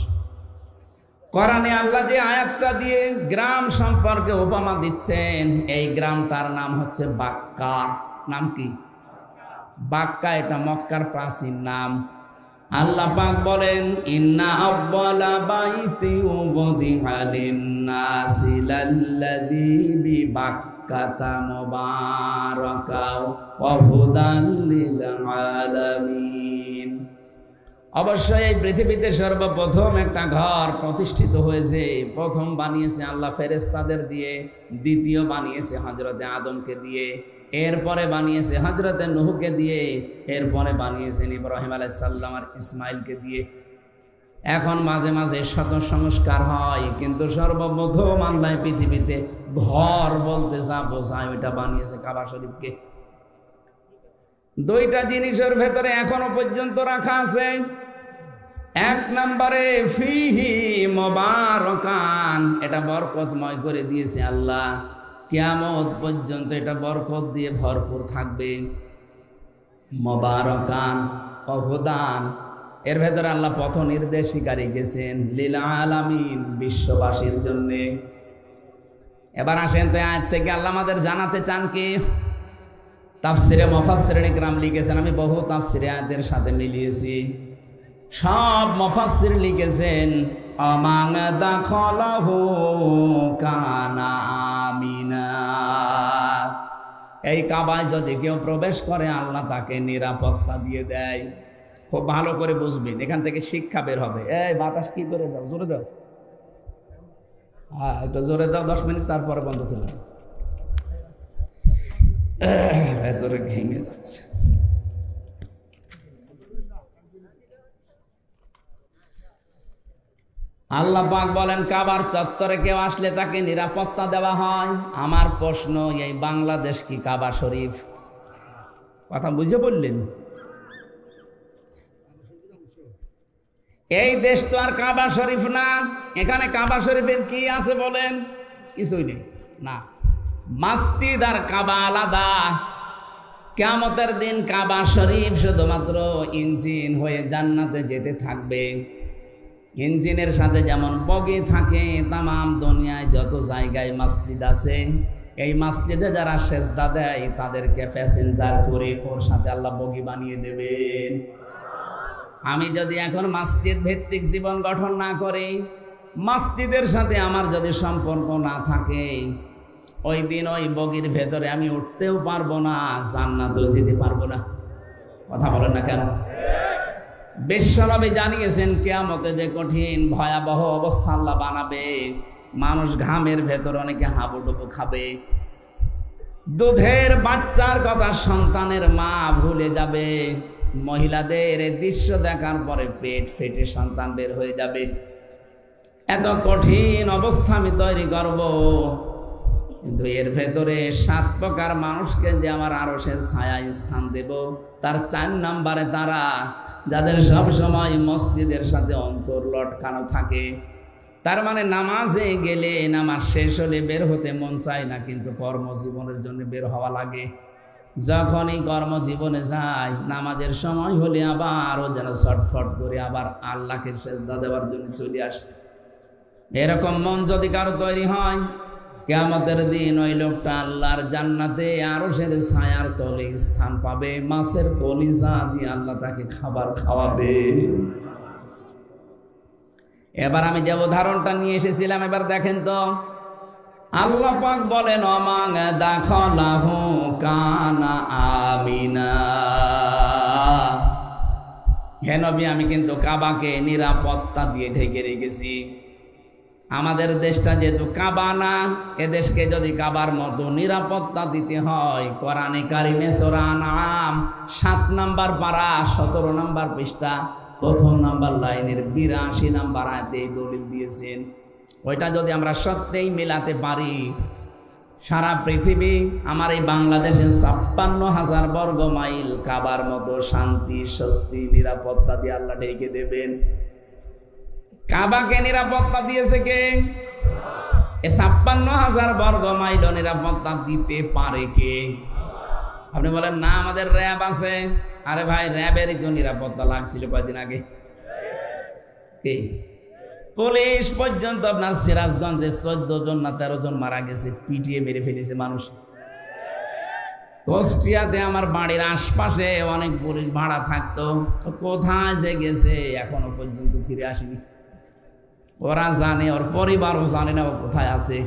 কোরআনে আল্লাহ যে আয়াতটা দিয়ে গ্রাম সম্পর্কে উপমা দিচ্ছেন, এই গ্রামটার নাম হচ্ছে বাক্কা। নাম কি? বাক্কা। এটা মক্কার প্রাচীন নাম। আল্লাহ পাক বলেন, ইন্না আউয়ালা বাইতি উযিআ লিন-নাসি লাল্লাযী বিবাক্কাতা মুবারাকাও ওয়া হুদাল লিল আলামিন। অবশ্যই এই পৃথিবীতে সর্বপ্রথম একটা ঘর প্রতিষ্ঠিত হয়েছে। প্রথম বানিয়েছে আল্লাহ ফেরেশতাদের দিয়ে, দ্বিতীয় বানিয়েছে হযরতে আদমকে দিয়ে, এরপরে বানিয়েছে হযরতে নূহকে দিয়ে, এরপরে বানিয়েছেন ইব্রাহিম আলাইহিস সালাম আর ইসমাইলকে দিয়ে। এখন মাঝে মাঝে শত সংস্কার হয়, কিন্তু সর্বপ্রথম আল্লাহ পৃথিবীতে ঘর বলতে যা বোঝায় ওইটা বানিয়েছে কাবা শরীফকে। দুইটা জিনিসের ভেতরে এখনো পর্যন্ত রাখা আছে। এক নম্বরে ফিহি মুবারাকান, এটা বরকতময় করে দিয়েছে আল্লাহ, কিয়ামত পর্যন্ত এটা বরকত দিয়ে ভরপুর থাকবে। মুবারাকান ও হুদান, এর ভেতরে আল্লাহ পথ নির্দেশিকা রেখেছেন লিল আলামিন, বিশ্ববাসীর জন্য। এবার আসেন তো আয়াত থেকে আল্লাহ আমাদের জানাতে চান কি? তাফসিরে মুফাসসিরিন ইকরাম লিখেছেন, আমি বহু তাফসিরে আয়াতের সাথে মিলিয়েছি। সব মুফাসসির লিখেছেন আমান দাখালাহু কানা আমিনা, এই কাবায় যদি কেউ প্রবেশ করে আল্লাহ তাকে নিরাপত্তা দিয়ে দেয়। খুব ভালো করে বুঝবেন, এখান থেকে শিক্ষা বের হবে। এই বাতাস কি করে দাও, জোরে দাও। হ্যাঁ একটু জোরে দাও, 10 মিনিট, তারপরে বন্ধ করে দাও। ভেতরে ঘেমে যাচ্ছে। আল্লাহ পাক বলেন কাবার চত্বরে কেউ আসলে তাকে নিরাপত্তা দেওয়া হয়। আমার প্রশ্ন, এই বাংলাদেশ কি কাবা শরীফ? কথা বুঝে বললেন? এই দেশ তো আর কাবা শরীফ না। এখানে কাবা শরীফের কি আছে বলেন? কিছুই নেই না। মসজিদ আর কাবা আলাদা। কিয়ামতের দিন কাবা শরীফ শুধুমাত্র ইঞ্জিন হয়ে জান্নাতে যেতে থাকবে। ইঞ্জিনের সাথে যেমন বগি থাকে, তামাম দুনিয়ায় যত জায়গায় মসজিদ আছে, এই মসজিদে যারা সেজদা দেয় তাদেরকে প্যাসেঞ্জার করে ওর সাথে আল্লাহ বগি বানিয়ে দেবেন। আমি যদি এখন মসজিদ ভিত্তিক জীবন গঠন না করি, মসজিদের সাথে আমার যদি সম্পর্ক না থাকে, ওই দিন ওই বগির ভেতরে আমি উঠতেও পারবো না, জান্নাতেও যেতে পারবো না। কথা বলেন না কেন? বিশ্বনবী জানিয়েছেন কিয়ামতে যে কঠিন ভয়াবহ অবস্থা আল্লাহ বানাবে। মানুষ ঘামের ভেতর অনেকে হাবুডুবু খাবে। দুধের বাচ্চার কথা সন্তানের মা ভুলে যাবে। মহিলাদের এই দৃশ্য দেখার পরে পেট ফেটে সন্তান বের হয়ে যাবে। এত কঠিন অবস্থা আমি তৈরি করব, কিন্তু এর ভেতরে 7 প্রকার মানুষকে যে আমার আরশের ছায়ায় স্থান দেব, তার 4 নম্বরে তারা যাদের সব সময় মসজিদের সাথে অন্তর লটকানো থাকে। তার মানে নামাজে গেলে নামাজ শেষ হলে বের হতে মন চায় না, কিন্তু কর্মজীবনের জন্য বের হওয়া লাগে। যখনই কর্মজীবনে যায়, নামাজের সময় হলে আবারও যেন ছটফট করে আবার আল্লাহকে সেজদা দেওয়ার জন্য চলে আসে। এরকম মন যদি কারো তৈরি হয়, কিয়ামতের দিন ওই লোকটা আল্লাহর জান্নাতে আরশের ছায়ার তলে স্থান পাবে, মাছের কলিজা দিয়ে আল্লাহ তাকে খাবার খাওয়াবে। এবার আমি যে উদাহরণটা নিয়ে এসেছিলাম, এবার দেখেন তো, আল্লাহ পাক বলেন অমাং দাখালাহু কানা আমিনা। হে নবী, আমি কিন্তু কাবাকে নিরাপত্তা দিয়ে ঢেকে রেখেছি। আমাদের দেশটা যেহেতু কাবা না, এ দেশকে যদি কাবার মতো নিরাপত্তা দিতে হয়, কোরআনে কারিমে সূরা আনআম 7 নম্বর পারা 17 নম্বর পৃষ্ঠা 1ম নম্বর লাইনের 82 নম্বর আয়াতে এই দলিল দিয়েছেন। ওইটা যদি আমরা সত্যিই মেলাতে পারি, সারা পৃথিবী আমার এই বাংলাদেশে 56,000 বর্গ মাইল কাবার মতো শান্তি, স্বস্তি, নিরাপত্তা দিয়ে আল্লাহ ঢেকে দেবেন। কাবাকে নিরাপত্তা দিয়েছে কে? 56,000 বর্গ মাইল নিরাপত্তা দিতে পারে কে? আপনি বলেন না আমাদের র্যাব আছে। আরে ভাই, র্যাবেরই তো নিরাপত্তা লাগছিল কয়েকদিন আগে। কে? পুলিশ পর্যন্ত আপনার সিরাজগঞ্জে 14 জন না 13 জন মারা গেছে, পিটিয়ে মেরে ফেলেছে মানুষ। কুষ্টিয়াতে আমার বাড়ির আশপাশে অনেক পুলিশ ভাড়া থাকতো, কোথায় যে গেছে এখনো পর্যন্ত ফিরে আসেনি। ওরা জানে, ওর পরিবারও জানে না ও কোথায় আছে।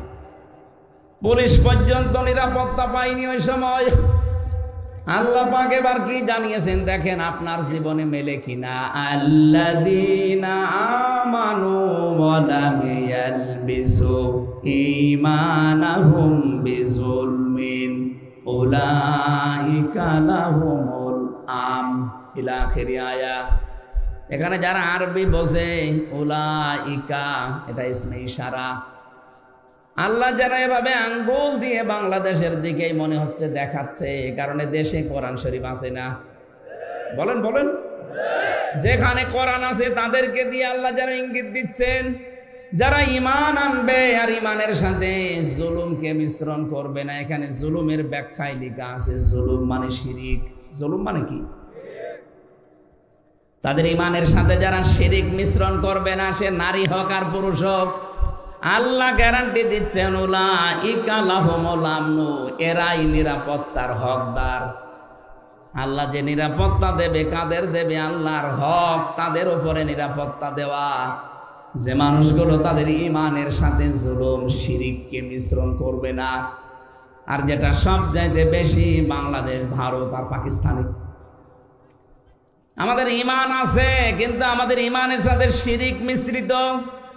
পুলিশ পর্যন্ত নিরাপত্তা পায়নি ওই সময়। আল্লাহ পাক এবার কি জানিয়েছেন দেখেন, আপনার জীবনে মেলে কিনা। আল্লাযীনা আমানু ওয়া লাম ইয়ালবিসু ঈমানাহুম বিযুলমিন উলাইকা লাহুমুল আমন ইলা আখিরি আয়াত। এখানে যারা আরবি বোঝে, উলাইকা এটা ইসমে ইশারা। আল্লাহ যারা এভাবে আঙ্গুল দিয়ে বাংলাদেশের দিকেই মনে হচ্ছে দেখাচ্ছে, এ কারণে দেশে কোরআন শরীফ আছে না? বলেন বলেন। যেখানে কোরআন আছে তাদেরকে দিয়ে আল্লাহ যারা ইঙ্গিত দিচ্ছেন, যারা ঈমান আনবে আর ঈমানের সাথে জুলুমকে মিশ্রণ করবে না। এখানে জুলুমের ব্যাখ্যায় লেখা আছে জুলুম মানে শিরিক। জুলুম মানে কি? তাদের ঈমানের সাথে যারা শিরিক মিশ্রণ করবে না, সে নারী হোক আর পুরুষ হোক, আল্লাহ গ্যারান্টি দিচ্ছেন উলাইকা লাহুমুল আমনু, এরাই নিরাপত্তার হকদার। আল্লাহ যে নিরাপত্তা দেবে, কাদের দেবে? আল্লাহর হক তাদের উপরে নিরাপত্তা দেওয়া, যে মানুষগুলো তাদের ঈমানের সাথে জুলুম শিরিককে মিশ্রণ করবে না। আর যেটা সবচাইতে বেশি বাংলাদেশ, ভারত আর পাকিস্তানে। আমাদের ঈমান আছে, কিন্তু আমাদের ঈমানের সাথে শিরিক মিশ্রিত,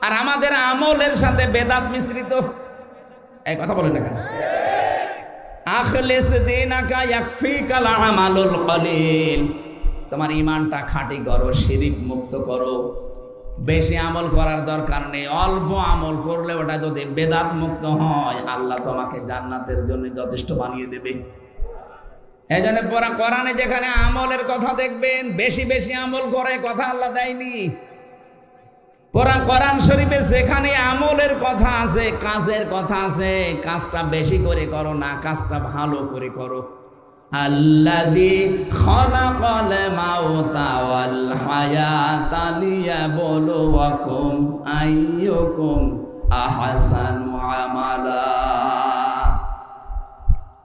আর আমাদের আমলের সাথে বেদাত মিশ্রিত। এই কথা বলেন না কেন? আখলিস দীনাকা ইয়াকফিকাল আমালুল কলিল। তোমার ঈমানটা খাঁটি করো, শিরিক মুক্ত করো। বেশি আমল করার দরকার নেই, অল্প আমল করলে ওটা যদি বেদাত মুক্ত হয়, আল্লাহ তোমাকে জান্নাতের জন্য যথেষ্ট বানিয়ে দেবে। এই জন্য কোরআনে যেখানে আমলের কথা দেখবেন, বেশি বেশি আমল করে কথা আল্লাহ দেয়নি। কোরআন শরীফে যেখানে আমলের কথা আছে, কাজের কথা আছে, কাজটা বেশি করে করো না, কাজটা ভালো করে করো। আল্লাযী খালাকাল মাউতা ওয়াল হায়াতা লিয়াবলুয়াকুম আইয়ুকুম আহসানু আমালা।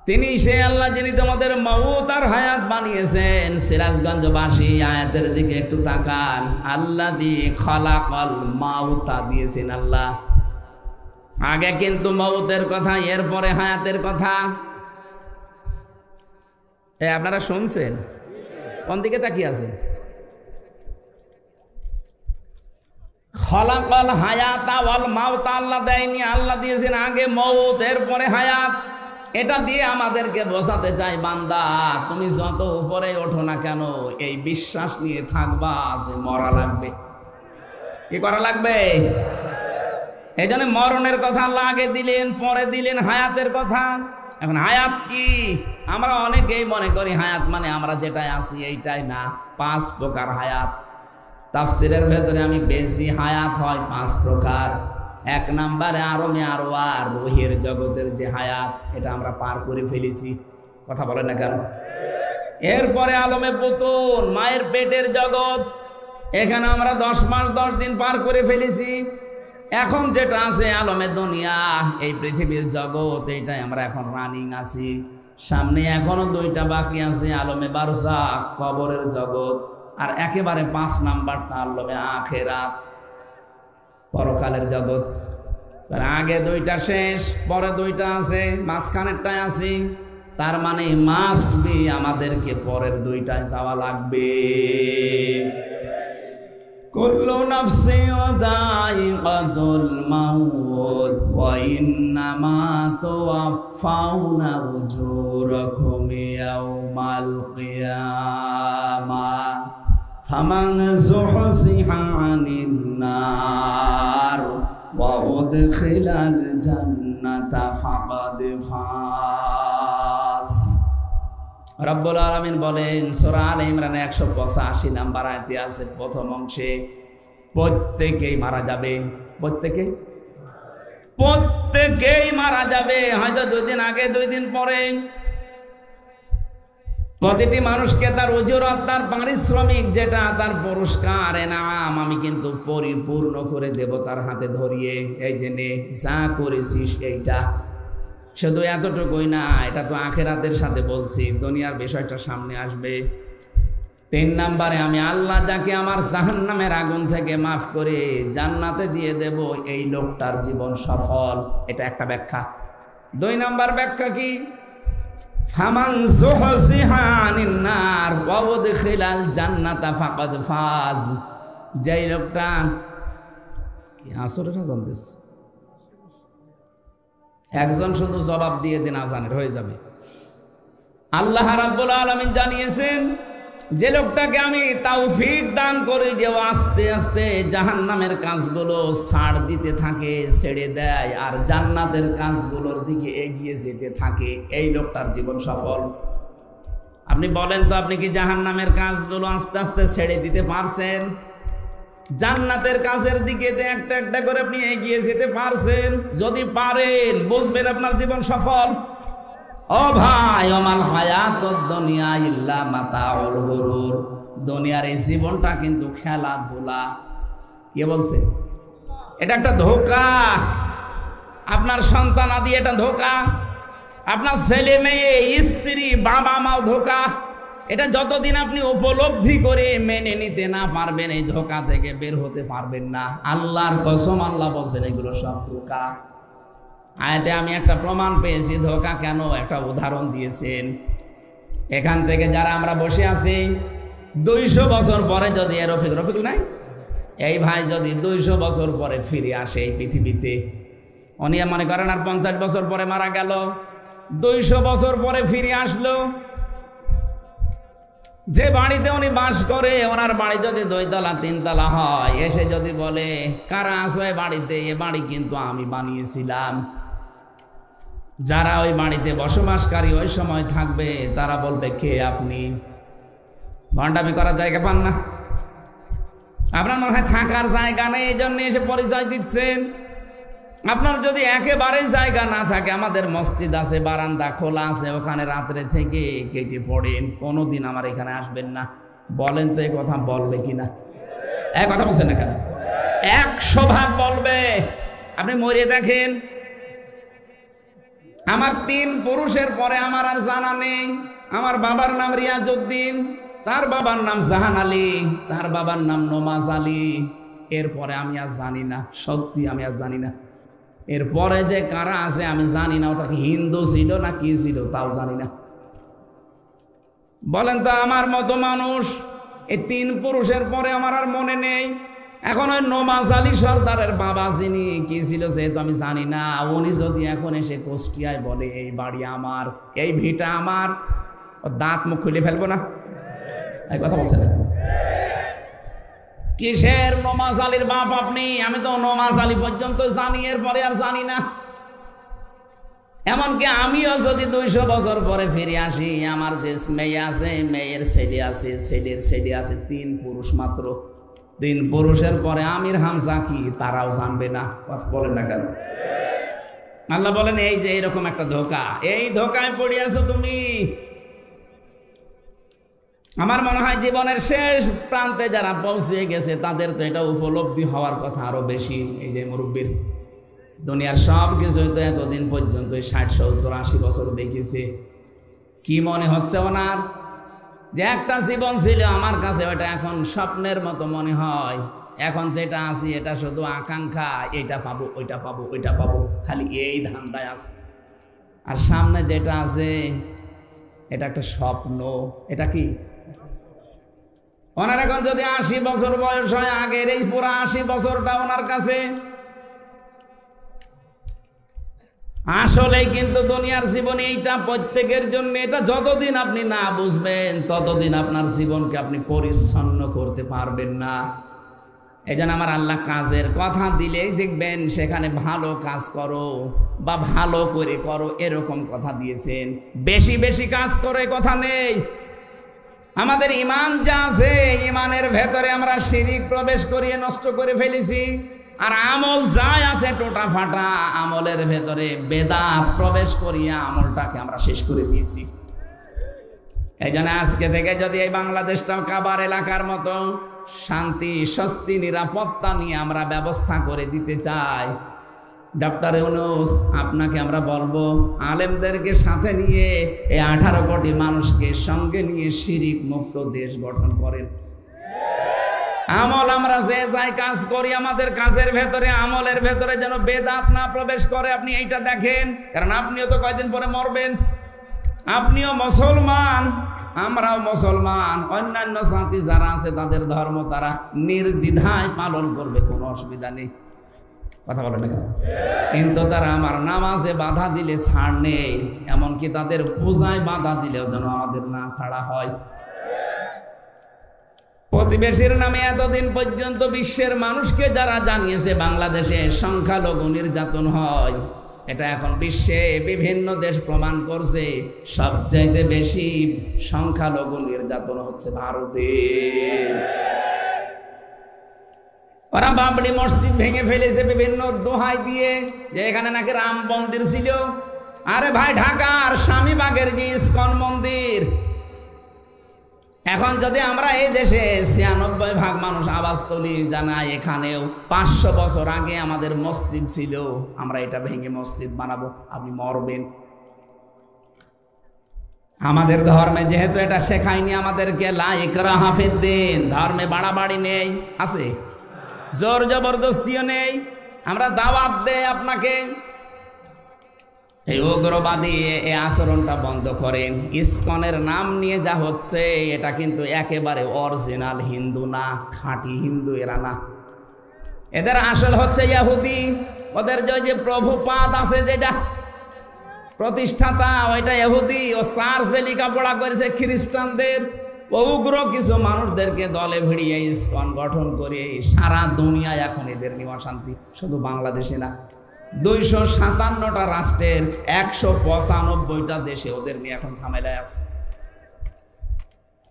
তিনি সে আল্লাহ যিনি তোমাদের মউত আর হায়াত বানিয়েছেন। সিরাজগঞ্জবাসী আয়াতের দিকে একটু তাকান। আল্লাযী খালাকাল মাউতা দিয়েছেন আল্লাহ। আগে কিন্তু মউতের কথা, এরপরে হায়াতের কথা। আপনারা শুনছেন? কোন দিকে তাকিয়ে আছেন? খালাকাল হায়াতা ওয়াল মাউতা আল্লাহ দেয়নি, আল্লাহ দিয়েছেন আগে মউত এরপরে হায়াত। এটা দিয়ে আমাদেরকে বোঝাতে চাই, বান্দা তুমি যত উপরে ওঠো না কেন, এই বিশ্বাস নিয়ে থাকবা যে মরা লাগবে। কি করা লাগবে? এই জন্য মরণের কথা আল্লাহ আগে দিলেন, পরে দিলেন হায়াতের কথা। এখন হায়াত কি? আমরা অনেকেই মনে করি হায়াত মানে আমরা যেটাই আছি এইটাই, না। 5 প্রকার হায়াত। তাফসীরের ভেতরে আমি বেশি হায়াত হয় 5 প্রকার। 1 নম্বরে আরমে আরওয়ার, রুহের জগতের যে হায়াত, এটা আমরা পার করে ফেলেছি। কথা বলেন না কেন? এরপরে আলমে পুতুন, মায়ের পেটের জগৎ, এখানে আমরা 10 মাস 10 দিন পার করে ফেলেছি। এখন যেটা আছে আলমে দুনিয়া, এই পৃথিবীর জগৎ, এইটাই আমরা এখন রানিং আছি। সামনে এখনো 2টা বাকি আছে, আলমে বারজাখ কবরের জগৎ, আর একেবারে 5 নাম্বারটা আলমে আখিরাত পরকালের জগৎ। তার আগে 2টা শেষ, পরে 2টা আছে, মাঝখানেরটাই আছি। তার মানে মাস্ট বি আমাদেরকে পরের 2টায় যাওয়া লাগবে। কুল্লু নাফসিন যায়িকাতুল মাউত ওয়া ইন্নামা তুওয়াফাউনা উজুরাকুম ইয়াওমাল কিয়ামাহ ফামান যুহজিহা আনিন নার ওয়া উদখিলাল জান্নাতা ফাকাদ ফাজ। রব্বুল আলামিন বলেন সূরা আলে ইমরান 185 নাম্বার আয়াতে আছে, প্রথম অংশে প্রত্যেকেই মারা যাবে। প্রত্যেকেই মারা যাবে, হয়তো 2 দিন আগে 2 দিন পরে। প্রতিটি মানুষকে তার উজুরত, তার পারিশ্রমিক, যেটা তার পুরস্কার এনাম, আমি কিন্তু পরিপূর্ণ করে দেব তার হাতে ধরিয়ে। এই যে নে, যা করেছিস এইটা। শুধু এতটুকুই না, এটা তো আখিরাতের সাথে বলছি, দুনিয়ার বিষয়টা সামনে আসবে। 3 নাম্বারে আমি আল্লাহ যাকে আমার জাহান্নামের আগুন থেকে মাফ করে জান্নাতে দিয়ে দেব, এই লোকটার জীবন সফল। এটা একটা ব্যাখ্যা। 2 নাম্বার ব্যাখ্যা কি? ফামান যুহজিহা আনিন নার ওয়া উদখিলাল জান্নাতা ফাকাদ ফাজ। যেই লোকটা আসরের আযান দিস, একজন শুধু জবাব দিয়ে দিন, আজানের হয়ে যাবে। আল্লাহ রাব্বুল আলামিন জানিয়েছেন, যে লোকটাকে আমি তৌফিক দান করে যে আস্তে আস্তে জাহান্নামের কাজগুলো ছাড় দিতে থাকে, ছেড়ে দেয়, আর জান্নাতের কাজগুলোর দিকে এগিয়ে যেতে থাকে, এই লোকটার জীবন সফল। আপনি বলেন তো, আপনি কি জাহান্নামের কাজগুলো আস্তে আস্তে ছেড়ে দিতে পারছেন? জান্নাতের কাজের দিকে একটা একটা করে আপনি এগিয়ে যেতে পারছেন? যদি পারেন, বুঝবেন আপনার জীবন সফল। ও ভাই, ওমাল হায়াতুদ দুনিয়া ইল্লা মাতাউল গুরুর। দুনিয়ার এই জীবনটা কিন্তু খেলাধুলা। কে বলছে? এটা একটা ধোঁকা। আপনার সন্তান আদি এটা ধোঁকা, আপনার ছেলে মেয়ে, স্ত্রী, বাবা মাও ধোঁকা। এটা যতদিন আপনি উপলব্ধি করে মেনে নিতে না পারবেন, এই ধোঁকা থেকে বের হতে পারবেন না। আল্লাহর কসম, আল্লাহ বলছেন এগুলো সব ধোঁকা। আয়াতে আমি একটা প্রমাণ পেয়েছি ধোঁকা কেন, একটা উদাহরণ দিয়েছেন। এখান থেকে যারা আমরা বসে আছি, 200 বছর পরে যদি রফিক নাই, এই ভাই যদি 200 বছর পরে ফিরে আসে এই পৃথিবীতে, উনি মনে করেন আর 50 বছর পরে মারা গেল, 200 বছর পরে ফিরে আসলো, যে বাড়িতে উনি বাস করে, ওনার বাড়ি যদি 2 তলা 3 তলা হয়, এসে যদি বলে কারা আছে বাড়িতে, এ বাড়ি কিন্তু আমি বানিয়েছিলাম, যারা ওই বাড়িতে বসবাসকারী ওই সময় থাকবে, তারা বলবে কে আপনি? ভণ্ডামি করার জায়গা পান না? আপনার মনে হয় থাকার জায়গা নেই, এই জন্য এসে পরিচয় দিচ্ছেন। আপনার যদি একেবারেই জায়গা না থাকে, আমাদের মসজিদ আছে, বারান্দা খোলা আছে, ওখানে রাত্রে থেকে কেটে পড়েন, কোনোদিন আমার এখানে আসবেন না। বলেন তো এই কথা বলবে কিনা? এক কথা বলছেন না কেন? 100 ভাগ বলবে। আপনি মরে দেখেন, আমার 3 পুরুষের পরে আমার আর জানা নেই। আমার বাবার নাম রিয়াজউদ্দিন, তার বাবার নাম জাহান আলী, তার বাবার নাম নমাজ আলী। এরপরে আমি আর জানি না, সত্যি আমি আর জানি না। এরপরে যে কারা আছে আমি জানি না, ওটা কি হিন্দু ছিল না কি ছিল তাও জানি না। বলেন তো, আমার মতো মানুষ এই 3 পুরুষের পরে আমার আর মনে নেই। এখন ওই নমাজ আলী সর্দারের বাবা যিনি কি ছিল যেহেতু আমি জানি না, উনি যদি এখন এসে কুষ্টিয়ায় বলে এই বাড়ি আমার, এই ভিটা আমার, ও দাঁত মুখ খুলে ফেলবো না? এই কথা বলছে না? কিসের নমাজ আলীর বাপ আপনি? আমি তো নমাজ আলী পর্যন্ত জানি, এরপরে আর জানি না। এমনকি আমিও যদি 200 বছর পরে ফিরে আসি, আমার যে মেয়ে আছে, মেয়ের ছেলে আছে, ছেলের ছেলে আছে, 3 পুরুষ মাত্র। 3 পুরুষের পরে আমির হামজা কি তারাও জানবে না। কথা বলেন না কেন? আল্লাহ বলেন এই যে এরকম একটা ধোঁকা, এই ধোঁকায় পড়ে আছো তুমি। আমার মনে হয় জীবনের শেষ প্রান্তে যারা পৌঁছে গেছে তাদের তো এটা উপলব্ধি হওয়ার কথা আরো বেশি। এই যে মুরব্বীর দুনিয়ার সব কিছু তো এতদিন পর্যন্ত 60, 70, 80 বছর দেখেছে, কি মনে হচ্ছে ওনার যে একটা জীবন ছিল আমার কাছে ওটা এখন স্বপ্নের মতো মনে হয়। এখন যেটা আছি এটা শুধু আকাঙ্ক্ষা, এটা পাবো, ওইটা পাবো, ওইটা পাবো, খালি এই ধান্দায় আছে। আর সামনে যেটা আছে এটা একটা স্বপ্ন। এটা কি ওনার এখন যদি 80 বছর বয়স হয়, আগের এই পুরো 80 বছরটা ওনার কাছে আসলে কিন্তু দুনিয়ার জীবনে এইটা প্রত্যেকের জন্য। এটা যতদিন আপনি না বুঝবেন ততদিন আপনার জীবনকে আপনি পরিচ্ছন্ন করতে পারবেন না। এই জন্য আমার আল্লাহ কাজের কথা দিলেই দেখবেন সেখানে ভালো কাজ করো বা ভালো করে করো এরকম কথা দিয়েছেন। বেশি বেশি কাজ করে কথা নেই। আমাদের ইমান যা আছে, ইমানের ভেতরে আমরা শিরিক প্রবেশ করিয়ে নষ্ট করে ফেলেছি। আর আমল যাই আছে টোটা ফাটা, আমলের ভেতরে বেদাত প্রবেশ করিয়া আমলটাকে আমরা শেষ করে দিয়েছি। এই জন্য আজকে থেকে যদি এই বাংলাদেশটাও কাবার এলাকার মতো শান্তি, স্বস্তি, নিরাপত্তা নিয়ে আমরা ব্যবস্থা করে দিতে চাই, ডক্টর ইউনূস আপনাকে আমরা বলবো আলেমদেরকে সাথে নিয়ে এই 18 কোটি মানুষকে সঙ্গে নিয়ে শিরিক মুক্ত দেশ গঠন করেন। আমল আমরা যে যাই কাজ করি, আমাদের কাজের ভেতরে, আমলের ভেতরে যেন বেদাত না প্রবেশ করে। আপনি এইটা দেখেন, কারণ আপনিও তো কয়েকদিন পরে মরবেন। আপনিও মুসলমান, আমরাও মুসলমান। অন্যান্য জাতি যারা আছে তাদের ধর্ম তারা নির্দ্বিধায় পালন করবে, কোনো অসুবিধা নেই। কথা বলে না কেন? কিন্তু তারা আমার নামাজে বাধা দিলে ছাড় নেই, এমনকি তাদের পূজায় বাধা দিলেও যেন আমাদের না ছাড়া হয়। প্রতিবেশীর নামে এতদিন পর্যন্ত বিশ্বের মানুষকে যারা জানিয়েছে বাংলাদেশে সংখ্যালঘু নির্যাতন হয়, এটা এখন বিশ্বে বিভিন্ন দেশ প্রমাণ করছে সবচাইতে বেশি সংখ্যালঘু নির্যাতন হচ্ছে ভারতে। ওরা বাবরি মসজিদ ভেঙে ফেলেছে বিভিন্ন দোহাই দিয়ে, যে এখানে নাকি রাম মন্দির ছিল। আরে ভাই, ঢাকার স্বামীবাগের যে ইস্কন মন্দির, এখন যদি আমরা এই দেশে 96% মানুষ আওয়াজ তুলি জানাই এখানেও 500 বছর আগে আমাদের মসজিদ ছিল, আমরা এটা ভেঙে মসজিদ বানাবো, আপনি মরবেন। আমাদের ধর্মে যেহেতু এটা শেখায়নি আমাদেরকে, লা ইকরাহা ফিদ্দীন, ধর্মে বাড়াবাড়ি নেই, আছে জোর জবরদস্তিও নেই। আমরা দাওয়াত দেই আপনাকে, এই উগ্রবাদী এই আচরণটা বন্ধ করেন। ইসকনের নাম নিয়ে যা হচ্ছে এটা কিন্তু একেবারে অরিজিনাল হিন্দু না, খাঁটি হিন্দু এরা না। এদের আসল হচ্ছে ইহুদি। ওদের যে প্রভুপাদ আছে যেটা প্রতিষ্ঠাতা, ওইটা ইহুদি। ও চার্চে লেখাপড়া করেছে খ্রিস্টানদের। উগ্র কিছু মানুষদেরকে দলে ভিড়িয়ে ইসকন গঠন করে সারা দুনিয়ায় এখন এদের নিয়ে অশান্তি। শুধু বাংলাদেশে না, 257টা রাষ্ট্রের 195টা দেশে ওদের নিয়ে এখন ঝামেলায় আছে।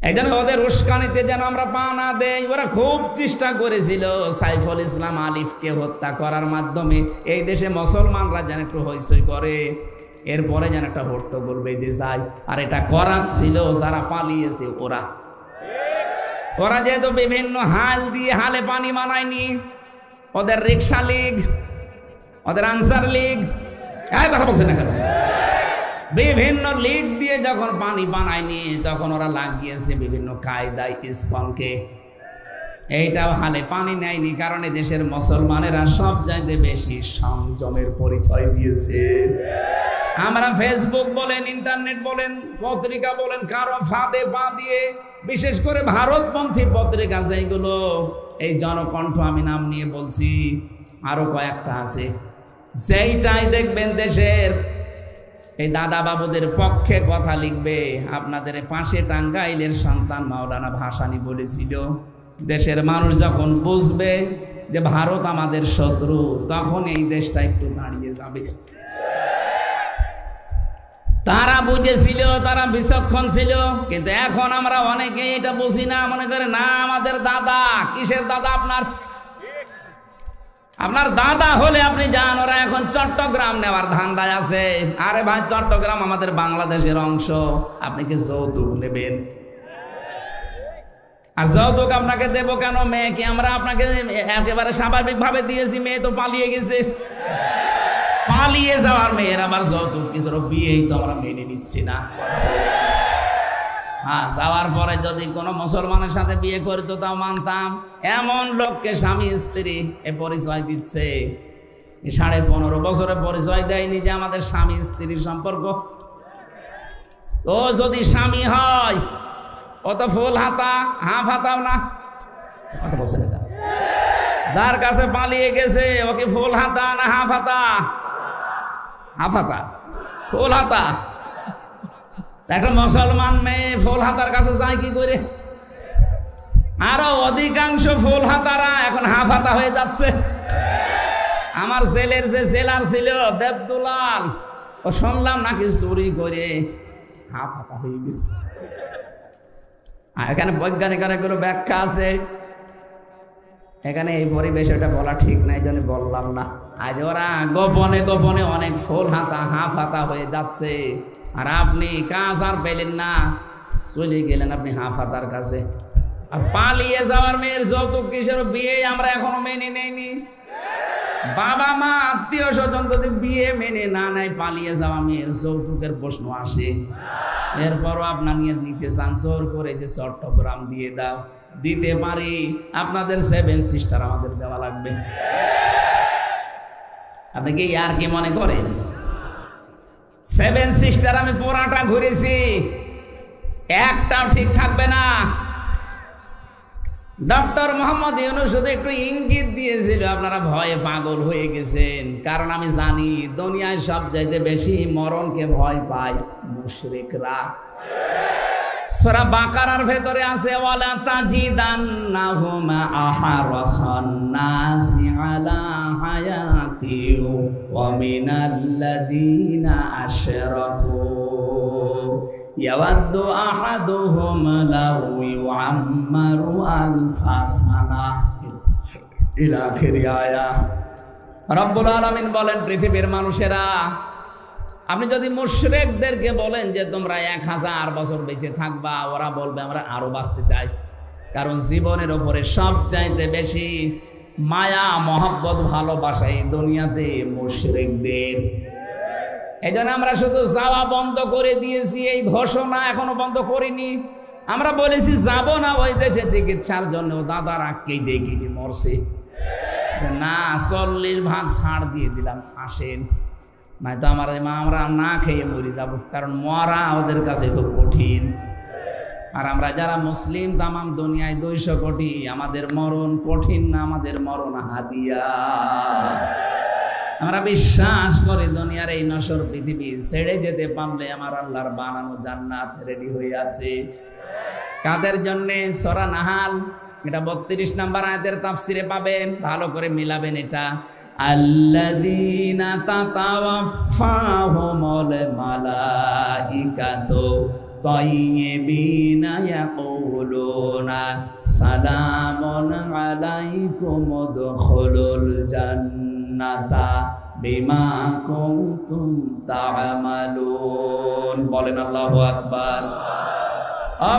এই জন্য ওদের উস্কানিতে যেন আমরা পা না দেই। ওরা খুব চেষ্টা করেছিল সাইফুল ইসলাম আলিফকে হত্যা করার মাধ্যমে এই দেশে মুসলমানরা যেন একটু হইচই করে, এরপরে যেন একটা হট্টগোল বেঁধে যায়। আর এটা করার ছিল যারা পালিয়েছে ওরা যেহেতু বিভিন্ন হাল দিয়ে হালে পানি মানায়নি, ওদের রিক্সা লীগ, ওদের আনসার লীগ, কথা বলছে না কেন, বিভিন্ন লীগ দিয়ে যখন পানি বানায়নি তখন ওরা লাগিয়েছে বিভিন্ন কায়দায় ইসকনকে। এইটাও হালে পানি নেয়নি, কারণে দেশের মুসলমানেরা সব চাইতে বেশি সংযমের পরিচয় দিয়েছে। আমরা ফেসবুক বলেন, ইন্টারনেট বলেন, পত্রিকা বলেন, কারো ফাঁদে পা দিয়ে, বিশেষ করে ভারতপন্থী পত্রিকা যেগুলো, এই জনকণ্ঠ আমি নাম নিয়ে বলছি, আরো কয়েকটা আছে, যেইটাই দেখবেন দেশের এই দাদা বাবুদের পক্ষে কথা লিখবে। আপনাদের পাশে টাঙ্গাইলের সন্তান মাওলানা ভাসানী বলেছিল, দেশের মানুষ যখন বুঝবে যে ভারত আমাদের শত্রু, তখন এই দেশটা একটু দাঁড়িয়ে যাবে। তারা বুঝেছিল, তারা বিচক্ষণ ছিল, কিন্তু এখন আমরা অনেকে এটা বুঝি না, মনে করে না আমাদের দাদা। কিসের দাদা আপনার? আপনার দাদা হলে আপনি যান, ওরা এখন চট্টগ্রাম নেওয়ার ধান্দায় আছে। আরে ভাই, চট্টগ্রাম আমাদের বাংলাদেশের অংশ, আপনি কি যৌতুক নেবেন? আর যৌতুক আপনাকে দেবো কেন? মেয়ে কি আমরা আপনাকে একেবারে স্বাভাবিকভাবে দিয়েছি? মেয়ে তো পালিয়ে গেছে। পালিয়ে যাওয়ার মেয়ের আবার যৌতুক কিছু? বিয়েই তো আমরা মেনে নিচ্ছি না। হ্যাঁ, যাওয়ার পরে যদি কোনো মুসলমানের সাথে বিয়ে করতো তাও মানতাম। এমন লোককে স্বামী স্ত্রী এ পরিচয় দিচ্ছে, 15.5 বছরে পরিচয় দেয়নি যে আমাদের স্বামী স্ত্রীর সম্পর্ক। ও যদি স্বামী হয় ও তো ফুল হাতা হাফ হাতাও না। কত বছর যার কাছে পালিয়ে গেছে ও কি ফুল হাতা না হাফ হাতা? হাফ হাতা। ফুল হাতা। একটা মুসলমান মেয়ে ফুল হাতার কাছে যায় কি করে? আরো অধিকাংশ ফুল হাতারা এখন হাফ হাতা হয়ে যাচ্ছে। আমার জেলের যে জেলার ছিল দেবদুলাল, ও শুনলাম নাকি চুরি করে হাফ হাতা হয়ে গেছে। এখানে বৈজ্ঞানিক অনেকগুলো ব্যাখ্যা আছে, এখানে এই পরিবেশে এটা বলা ঠিক না, এই জন্য বললাম না। আজ ওরা গোপনে গোপনে অনেক ফুল হাতা হাফ হাতা হয়ে যাচ্ছে, আর আপনি কাজ আর পেলেন না, চলে গেলেন আপনি হাফ হাতার কাছে। আর পালিয়ে যাওয়ার মেয়ের যৌতুক কিসের? বিয়ে আমরা এখনো মেনে নেইনি। বাবা মা আত্মীয় স্বজন যদি বিয়ে মেনে না নেয়, পালিয়ে যাওয়া মেয়ের যৌতুকের প্রশ্ন আসে। এরপরও আপনার নিয়ে নিতে চান জোর করে যে চট্টগ্রাম দিয়ে দাও, দিতে পারি। আপনাদের 7 সিস্টার আমাদের দেওয়া লাগবে। আপনি কি আর কি মনে করেন? 7 সিস্টার আমি পুরাটা ঘুরেছি, একটাও ঠিক থাকবে না। ডক্টর মোহাম্মদ ইউনূস শুধু একটু ইঙ্গিত দিয়েছিল, আপনারা ভয়ে পাগল হয়ে গেছেন। কারণ আমি জানি দুনিয়ায় সব চাইতে বেশি মরণকে ভয় পায় মুশরিকরা। সূরা বাকারার ভেতরে আছে ওয়ালা তাজিদান্নাহুম আহরাসান নাসি আলা হায়াতি ওয়া মিনাল্লাযীনা আশরাকু ইয়াওয়াদ্দু আহাদুহুম লাউ ইউআম্মারু আলফা সানা ইলা আখিরি আয়া। রব্বুল আলামিন বলেন, পৃথিবীর মানুষেরা, আপনি যদি মুশরিকদেরকে বলেন যে তোমরা 1000 বছর বেঁচে থাকবা, ওরা বলবে আমরা আরো বাঁচতে চাই। কারণ জীবনের উপরে সবচাইতে বেশি মায়া মহব্বত ভালোবাসা এই দুনিয়াতে মুশরিকদের। এই জন্য আমরা শুধু যাওয়া বন্ধ করে দিয়েছি, এই ঘোষণা এখনো বন্ধ করিনি। আমরা বলেছি যাব না ওই দেশে চিকিৎসার জন্য, দাদার আঁককেই দেখি মরছে না, 40 ভাগ ছাড় দিয়ে দিলাম, আসেন। নয়তো আমরা না খেয়ে মরে যাব, কারণ মরা ওদের কাছে খুব কঠিন। আর আমরা যারা মুসলিম তামাম দুনিয়ায় 200 কোটি, আমাদের মরণ কঠিন না, আমাদের মরণ হাদিয়া। আমরা বিশ্বাস করি দুনিয়ার এই নশ্বর পৃথিবী ছেড়ে যেতে পারলে আমার আল্লাহর বানানো জান্নাত রেডি হয়ে আছে। কাদের জন্যে? সূরা নাহাল, এটা 32 নম্বর আয়াতের তাফসিরে পাবেন, ভালো করে মিলাবেন এটা। আল্লাযীনা তাতাওয়াফাহুমুল মালাইকাতু তাইয়্যিবিনা ইয়াকুলুনা সালামুন আলাইকুম উদখুলুল জান্নাতা বিমা কুনতুম তা'মালুন। বলেন আল্লাহু আকবার।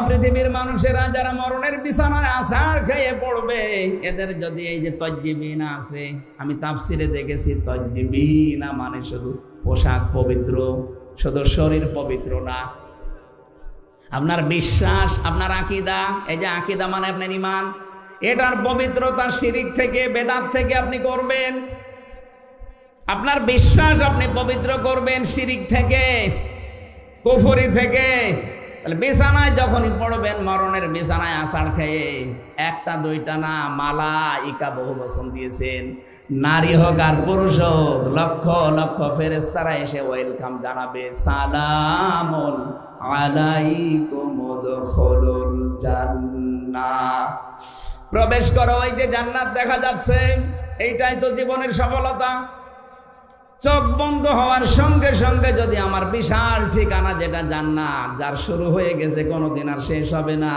পৃথিবীর মানুষেরা যারা মরণের বিছানায় আছাড় খেয়ে পড়বে, এদের যদি এই যে তাইয়্যিবিনা আছে, আমি তাফসিরে দেখেছি তাইয়্যিবিনা মানে শুধু পোশাক পবিত্র, শুধু শরীর পবিত্র না, আপনার বিশ্বাস, আপনার আকীদা। এই যে আকীদা মানে আপনার ঈমান, এটার পবিত্রতা শিরিক থেকে, বেদাত থেকে আপনি করবেন। আপনার বিশ্বাস আপনি পবিত্র করবেন শিরিক থেকে, কুফরি থেকে। তাহলে বিছানায় যখনই পড়বেন, মরণের বিছানায় আছাড় খেয়ে, 1টা 2টা না, মালাইকা বহু বচন দিয়েছেন, নারী হোক আর পুরুষ হোক, লক্ষ লক্ষ ফেরেশতারা এসে ওয়েলকাম জানাবে, সালামুন আলাইকুম উদখুলুল জান্নাহ। প্রবেশ করো, ওই যে জান্নাত দেখা যাচ্ছে, এইটাই তো জীবনের সফলতা। চোখ বন্ধ হওয়ার সঙ্গে সঙ্গে যদি আমার বিশাল ঠিকানা যেটা জান্নাত, যার শুরু হয়ে গেছে কোনোদিন আর শেষ হবে না,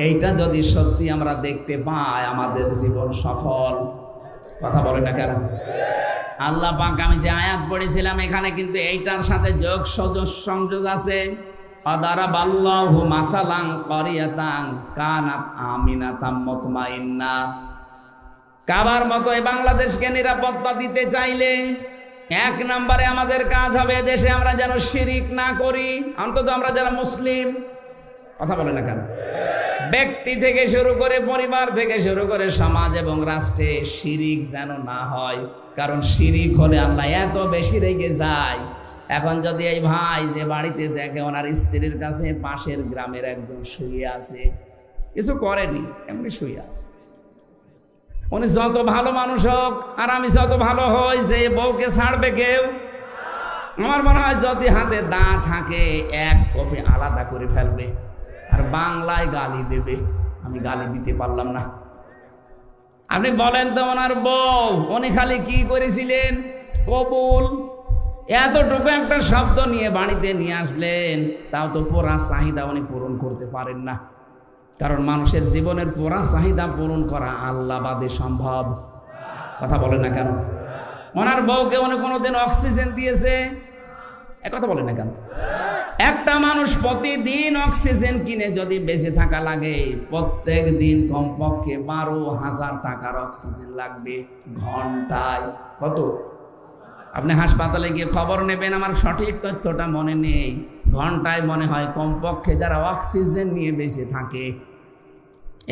এইটা যদি সত্যি আমরা দেখতে পাই, আমাদের জীবন সফল। কথা বলে না কেন? আল্লাহ পাক, আমি যে আয়াত পড়েছিলাম এখানে কিন্তু এইটার সাথে যোগ সংযোগ আছে। আদারাবাল্লাহু মাসালান ক্বরিয়াতান কানাত আমিনাতাম মুতমাইন্না। কাবার মতো এই বাংলাদেশকে নিরাপত্তা দিতে চাইলে এক নম্বরে আমাদের কাজ হবে দেশে আমরা যেন শিরিক না করি, অন্তত আমরা যারা মুসলিম। কথা বলে না কেন? ব্যক্তি থেকে শুরু করে পরিবার থেকে শুরু করে সমাজ এবং রাষ্ট্রে শিরিক যেন না হয়, কারণ শিরিক হলে আল্লাহ এত বেশি রেগে যায়। এখন যদি এই ভাই যে বাড়িতে দেখে ওনার স্ত্রীর কাছে পাশের গ্রামের একজন শুয়ে আছে, কিছু করেনি, এমনি শুয়ে আছে, উনি যত ভালো মানুষ হোক আর আমি যত ভালো হই, যে বউকে ছাড়বে কেউ? আমার মনে হয় যদি হাতে দা থাকে এক কপি আলাদা করে ফেলবে আর বাংলায় গালি দেবে। আমি গালি দিতে পারলাম না। আপনি বলেন তো ওনার বউ উনি খালি কি করেছিলেন? কবুল। এতটুকু একটা শব্দ নিয়ে বাড়িতে নিয়ে আসলেন, তাও তো পুরা চাহিদা উনি পূরণ করতে পারেন না, কারণ মানুষের জীবনের পুরা চাহিদা পূরণ করা আল্লাহ বাদে সম্ভব। কথা বলে না কেন? ওনার বউকে উনি কোনোদিন অক্সিজেন দিয়েছে? কথা বলে না কেন? একটা মানুষ প্রতিদিন অক্সিজেন কিনে যদি বেঁচে থাকা লাগে, প্রত্যেক দিন কমপক্ষে 12,000 টাকার অক্সিজেন লাগবে ঘন্টায়। কত? আপনি হাসপাতালে গিয়ে খবর নেবেন, আমার সঠিক তথ্যটা মনে নেই, ঘন্টায় মনে হয় কমপক্ষে যারা অক্সিজেন নিয়ে বেঁচে থাকে,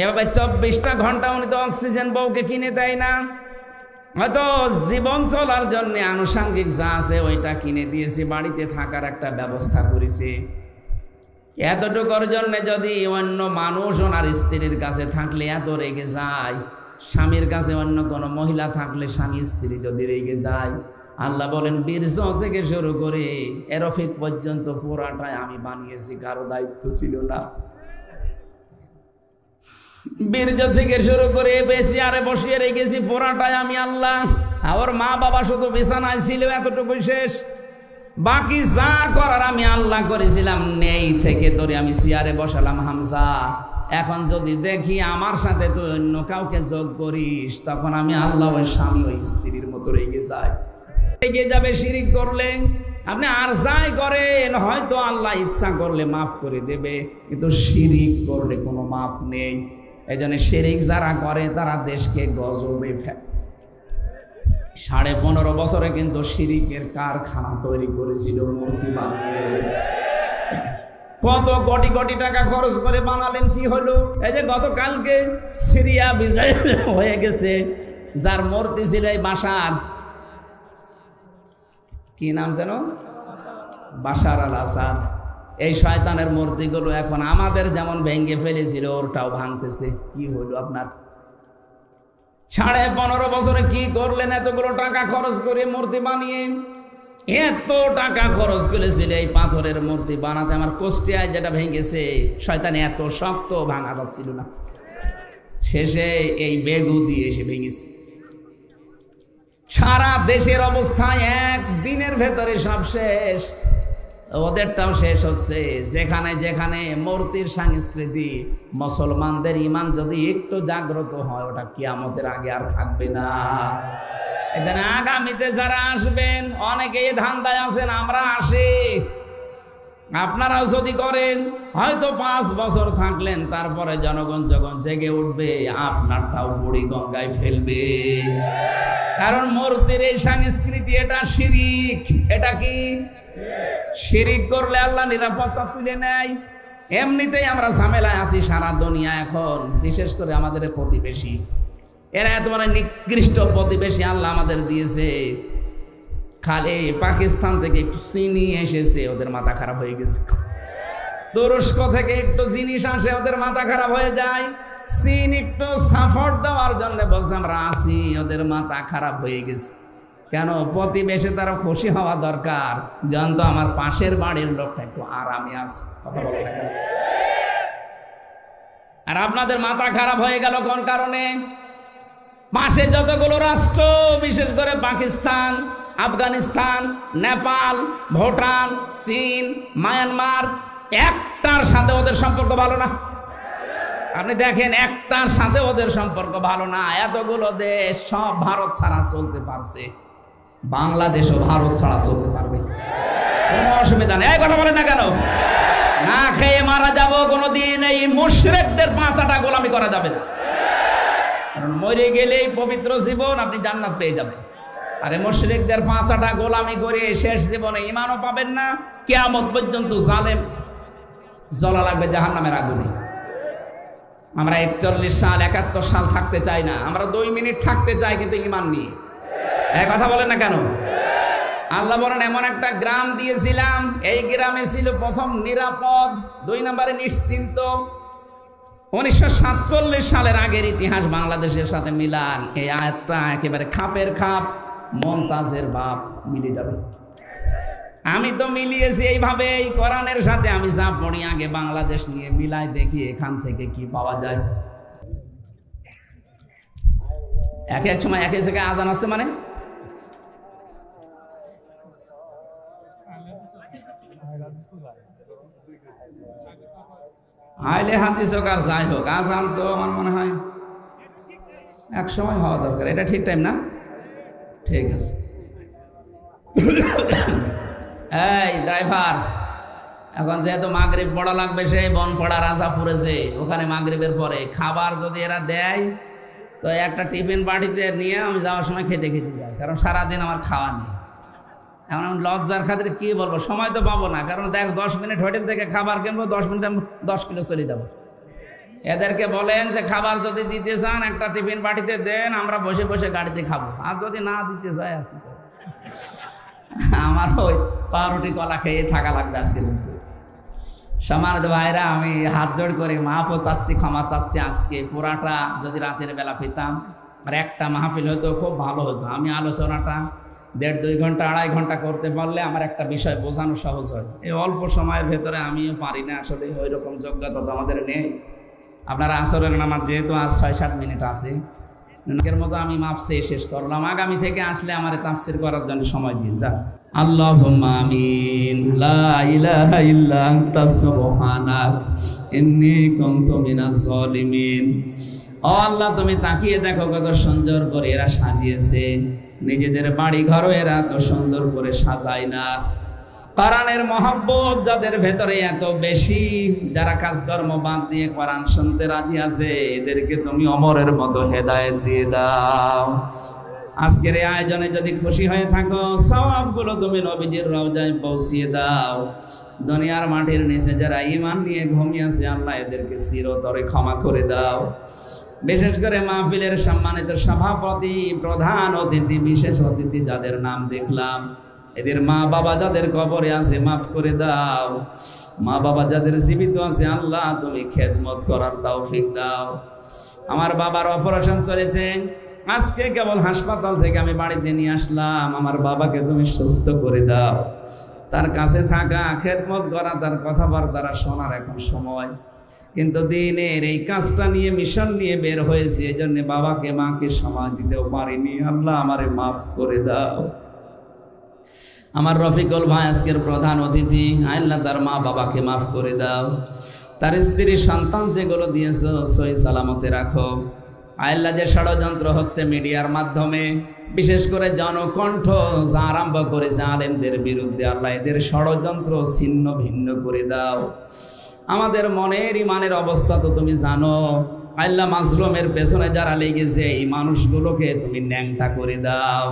এভাবে 24টা ঘন্টা উনি তো অক্সিজেন বউকে কিনে দেয় না। হয়তো জীবন চলার জন্য আনুষঙ্গিক যা আছে ওইটা কিনে দিয়েছে, বাড়িতে থাকার একটা ব্যবস্থা করেছে। এতটুকুর জন্য যদি অন্য মানুষ ওনার স্ত্রীর কাছে থাকলে এত রেগে যায়, স্বামীর কাছে অন্য কোনো মহিলা থাকলে স্বামী স্ত্রী যদি রেগে যায়, আল্লাহ বলেন বীর্য থেকে শুরু করে এরফিক পর্যন্ত পুরাটাই আমি বানিয়েছি, কারো দায়িত্ব ছিল না। বীর্য থেকে শুরু করে বেশি আরে বসিয়ে রেখেছি পুরাটাই আমি আল্লাহ। আর মা বাবা শুধু বিছানায় ছিল, এতটুকু শেষ। বাকি যা করার আমি আল্লাহ করেছিলাম। নেই থেকে ধরে আমি চেয়ারে বসালাম হামজা। এখন যদি দেখি আমার সাথে তুই অন্য কাউকে যোগ করিস, তখন আমি আল্লাহ ওই স্বামী ওই স্ত্রীর মতো রেগে যাই। রেগে যাবে শিরিক করলে। আপনি আর যাই করেন হয়তো আল্লাহ ইচ্ছা করলে মাফ করে দেবে, কিন্তু শিরিক করলে কোনো মাফ নেই। এই জন্য শিরিক যারা করে তারা দেশকে গজবে ফেলে। 15.5 বছরে কিন্তু শিরিকের কারখানা তৈরি করেছিল মূর্তি বানিয়ে। কত কোটি কোটি টাকা খরচ করে বানালেন, কি হলো? এই যে গতকালকে সিরিয়া বিজয় হয়ে গেছে, যার মূর্তি ছিল এই বাশার, কি নাম যেন, বাশার আল আসাদ। এই শয়তানের মূর্তিগুলো এখন আমাদের যেমন ভেঙে ফেলেছিল ওরটাও ভাঙতেছে। কি হলো আপনার? 15.5 বছরে কি করলেন? এতগুলো টাকা খরচ করে মূর্তি বানিয়ে, এত টাকা খরচ করেছিল এই পাথরের মূর্তি বানাতে। আমার কোষ্টিয়ায় যেটা ভেঙেছে, শয়তান এত শক্ত ভাঙা যাচ্ছিল না, শেষে এই বেগু দিয়ে এসে ভেঙেছে। সারা দেশের অবস্থায় একদিনের ভেতরে সব শেষ, ওদেরটাও শেষ হচ্ছে। যেখানে যেখানে মূর্তির সংস্কৃতি, মুসলমানদের ইমান যদি একটু জাগ্রত হয়, ওটা কিয়ামতের আগে আর থাকবে না। এখানে আগামীতে যারা আসবেন অনেকে ধান্দায় আছেন, আমরা আসি, আপনারাও যদি করেন হয়তো 5 বছর থাকলেন, তারপরে জনগণ যখন জেগে উঠবে আপনারটাও বুড়ি গঙ্গায় ফেলবে। কারণ মূর্তির এই সংস্কৃতি, এটা শিরিক। এটা কি শিরিক করলে আল্লাহ নিরাপত্তা তুলে নেয়। এমনিতেই আমরা ঝামেলায় আছি সারা দুনিয়া এখন, বিশেষ করে আমাদের প্রতিবেশী। এরা এত মানে নিকৃষ্ট প্রতিবেশী আল্লাহ আমাদের দিয়েছে। খালি পাকিস্তান থেকে একটু চিনি এসেছে, ওদের মাথা খারাপ হয়ে গেছে। তুরস্ক থেকে একটু জিনিস আসে, ওদের মাথা খারাপ হয়ে যায়। চীন একটু সাপোর্ট দেওয়ার জন্য বলছে আমরা আসি, ওদের মাথা খারাপ হয়ে গেছে। কেন? প্রতিবেশী তারা খুশি হওয়া দরকার, জানতো আমার পাশের বাড়ির লোকটা একটু আরামে আছে। কথা বলে না কেন? আর আপনাদের মাথা খারাপ হয়ে গেল কোন কারণে? পাশে যতগুলো রাষ্ট্র, বিশেষ করে পাকিস্তান, আফগানিস্তান, নেপাল, ভুটান, চীন, মায়ানমার, একটার সাথে ওদের সম্পর্ক ভালো না। আপনি দেখেন, একটার সাথে ওদের সম্পর্ক ভালো না। এতগুলো দেশ সব ভারত ছাড়া চলতে পারছে, বাংলাদেশও ভারত ছাড়া চলতে পারবে, কোনো অসুবিধা নেই। এই কথা বলেন না কেন? না খেয়ে মারা যাব, কোনোদিন এই মুশরিকদের পাঁচাটা গোলামি করা যাবে না। কারণ মরে গেলেই পবিত্র জীবন, আপনি জান্নাত পেয়ে যাবেন। আরে মুশরিকদের পাঁচাটা গোলামি করে শেষ জীবনে ঈমানও পাবেন না, কিয়ামত পর্যন্ত জালেম জ্বলা লাগবে জাহান্নামের আগুনে। আমরা 41 সাল 71 সাল থাকতে চাই না, আমরা 2 মিনিট থাকতে চাই, কিন্তু ঈমান নিয়ে। এই কথা বলেন না কেন? আল্লাহ বলেন এমন একটা গ্রাম দিয়েছিলাম, এই গ্রামে ছিল প্রথম নিরাপদ, 2 নম্বরে নিশ্চিন্ত। 1947 সালের আগের ইতিহাস বাংলাদেশের সাথে মিলান, এই আয়াতটা একেবারে খাপের খাপ, মমতাজের বাপ মিলে যাবে। আমি তো মিলিয়েছি এইভাবে, এই কোরআনের সাথে আমি যা পড়ি আগে বাংলাদেশ নিয়ে মিলাই দেখি এখান থেকে কি পাওয়া যায়। এক এক সময় এক এক জায়গায় আজান আছে, মানে আইলে হাদিস হোক আর যাই হোক, আজান তো আমার মনে হয় এক সময় হওয়া দরকার। এটা ঠিক টাইম না? ঠিক আছে। এই ড্রাইভার, এখন যেহেতু মাগরিব পড়া লাগবে, সেই বনপাড়া রাজা পড়েছে, ওখানে মাগরিবের পরে খাবার যদি এরা দেয় তো একটা টিফিন বাটিতে নিয়ে আমি যাওয়ার সময় খেতে খেতে যাই, কারণ সারাদিন আমার খাওয়া নেই। এখন আমি লজ্জার খাতিরে কি বলবো, সময় তো পাবো না, কারণ দেখ 10 মিনিট হোটেল থেকে খাবার কিনবো, 10 মিনিট আমি 10 কিলো চলে যাবো। এদেরকে বলেন যে খাবার যদি দিতে চান একটা টিফিন বাটিতে দেন, আমরা বসে বসে গাড়িতে খাবো, আর যদি না দিতে চাই আর কি আমার ওই পাউরুটি কলা খেয়ে থাকা লাগবে আজকে। সম্মানিত ভাইরা, আমি হাত জোড় করে মাফও চাচ্ছি, ক্ষমা চাচ্ছি। আজকে পুরাটা যদি রাতের বেলা পেতাম আর একটা মাহফিল হতো খুব ভালো হতো। আমি আলোচনাটা 1.5-2 ঘন্টা 2.5 ঘন্টা করতে পারলে আমার একটা বিষয় বোঝানো সহজ হয়। এই অল্প সময়ের ভেতরে আমিও পারি না, আসলে ওই রকম যোগ্যতা তো আমাদের নেই। আপনারা আসরের নামাজ যেহেতু আজ 6-7 মিনিট আছে, এর মতো আমি মাপসে শেষ করলাম। আগামী থেকে আসলে আমার তাফসীর করার জন্য সময় দিন। যা আল্লাহুম্মা আমিন। লা ইলাহা ইল্লা আনতা সুবহানাক ইন্নী কুনতু মিনাজ জালিমিন। ও আল্লাহ, তুমি তাকিয়ে দেখো কত সুন্দর করে এরা সাজিয়েছে, নিজেদের বাড়ি ঘরও এরা এত সুন্দর করে সাজায় না। কোরআনের মহব্বত যাদের ভেতরে এত বেশি, যারা কাজকর্ম বাদ দিয়ে কোরআন শুনতে রাজি আছে, এদেরকে তুমি অমরের মতো হেদায়েত দিয়ে দাও। আজকের এই আয়োজনে যদি খুশি হয়ে থাকো, সওয়াবগুলো তুমি নবীজির রওজায় পৌঁছিয়ে দাও। দুনিয়ার মাটির নিচে যারা ঈমান নিয়ে ঘুমিয়েছে, আল্লাহ এদেরকে চিরতরে ক্ষমা করে দাও। বিশেষ করে মাহফিলের সম্মানিত সভাপতি, প্রধান অতিথি, বিশেষ অতিথি যাদের নাম দেখলাম, এদের মা বাবা যাদের কবরে আছে মাফ করে দাও। মা বাবা যাদের জীবিত আছে, আল্লাহ তুমি খেদমত করার তৌফিক দাও। আমার বাবার অপারেশন চলেছে, আজকে কেবল হাসপাতাল থেকে আমি বাড়িতে নিয়ে আসলাম। আমার বাবাকে তুমি সুস্থ করে দাও। তার কাছে থাকা, খেদমত করা, তার কথাবার্তা শোনার এখন সময়, কিন্তু দিনের এই কাজটা নিয়ে, মিশন নিয়ে বের হয়েছি, এই জন্য বাবাকে মাকে সময় দিতেও পারিনি। আল্লাহ আমারে মাফ করে দাও। আমার রফিকুল ভাই আজকের প্রধান অতিথি, আল্লাহ তার মা বাবাকে মাফ করে দাও। তার স্ত্রী সন্তান যেগুলো দিয়েছো সহি সালামতে রাখো। আল্লাহ যে ষড়যন্ত্র হচ্ছে মিডিয়ার মাধ্যমে, বিশেষ করে জনকণ্ঠ যা আরম্ভ করেছে আলেমদের বিরুদ্ধে, আল্লাহ এদের ষড়যন্ত্র ছিন্ন ভিন্ন করে দাও। আমাদের মনের ইমানের অবস্থা তো তুমি জানো। আল্লাহ মাজলুমের পেছনে যারা লেগেছে, এই মানুষগুলোকে তুমি ন্যাংটা করে দাও।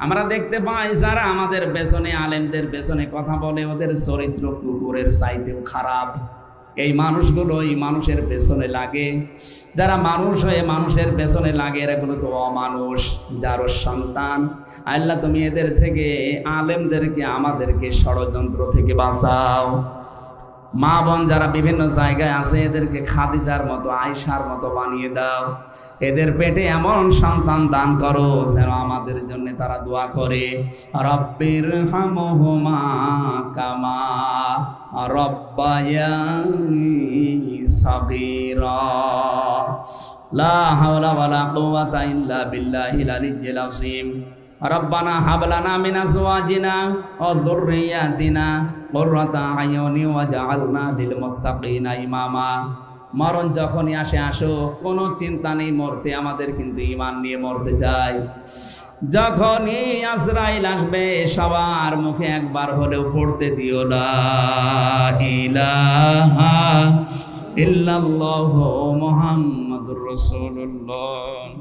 আমরা দেখতে পাই যারা আমাদের পেছনে, আলেমদের পেছনে কথা বলে, ওদের চরিত্র কুকুরের চাইতেও খারাপ। এই মানুষগুলো এই মানুষের পেছনে লাগে, যারা মানুষ হয়ে মানুষের পেছনে লাগে, এগুলো তো অমানুষ, যারও সন্তান। আল্লাহ তুমি এদের থেকে, আলেমদেরকে, আমাদেরকে ষড়যন্ত্র থেকে বাঁচাও। মা বোন যারা বিভিন্ন জায়গায় আছে, এদেরকে খাদিজার মতো, আয়েশার মতো বানিয়ে দাও। এদের পেটে এমন সন্তান দান করো যেন আমাদের জন্য তারা দোয়া করে, রব্বির হামহুমা কামা রব্বায়ানি সাগীরা। লা হাওলা ওয়ালা কুওয়াতা ইল্লা বিল্লাহিল আলিয়্যিল আযীম। রব্বানা হাব লানা মিন আজওয়াজিনা ওয়া যুররিয়াতিনা কুররাতা আয়ুনি ওয়াজআলনা লিল মুত্তাকিনা ইমামা। মরণ যখনই আসে আসো, কোনো চিন্তা নেই মরতে, আমাদের কিন্তু ঈমান নিয়ে মরতে চাই। যখনই আজরাইল আসবে সবার মুখে একবার হলেও পড়তে দিও লা ইলাহা ইল্লাল্লাহু মুহাম্মাদুর রাসূলুল্লাহ।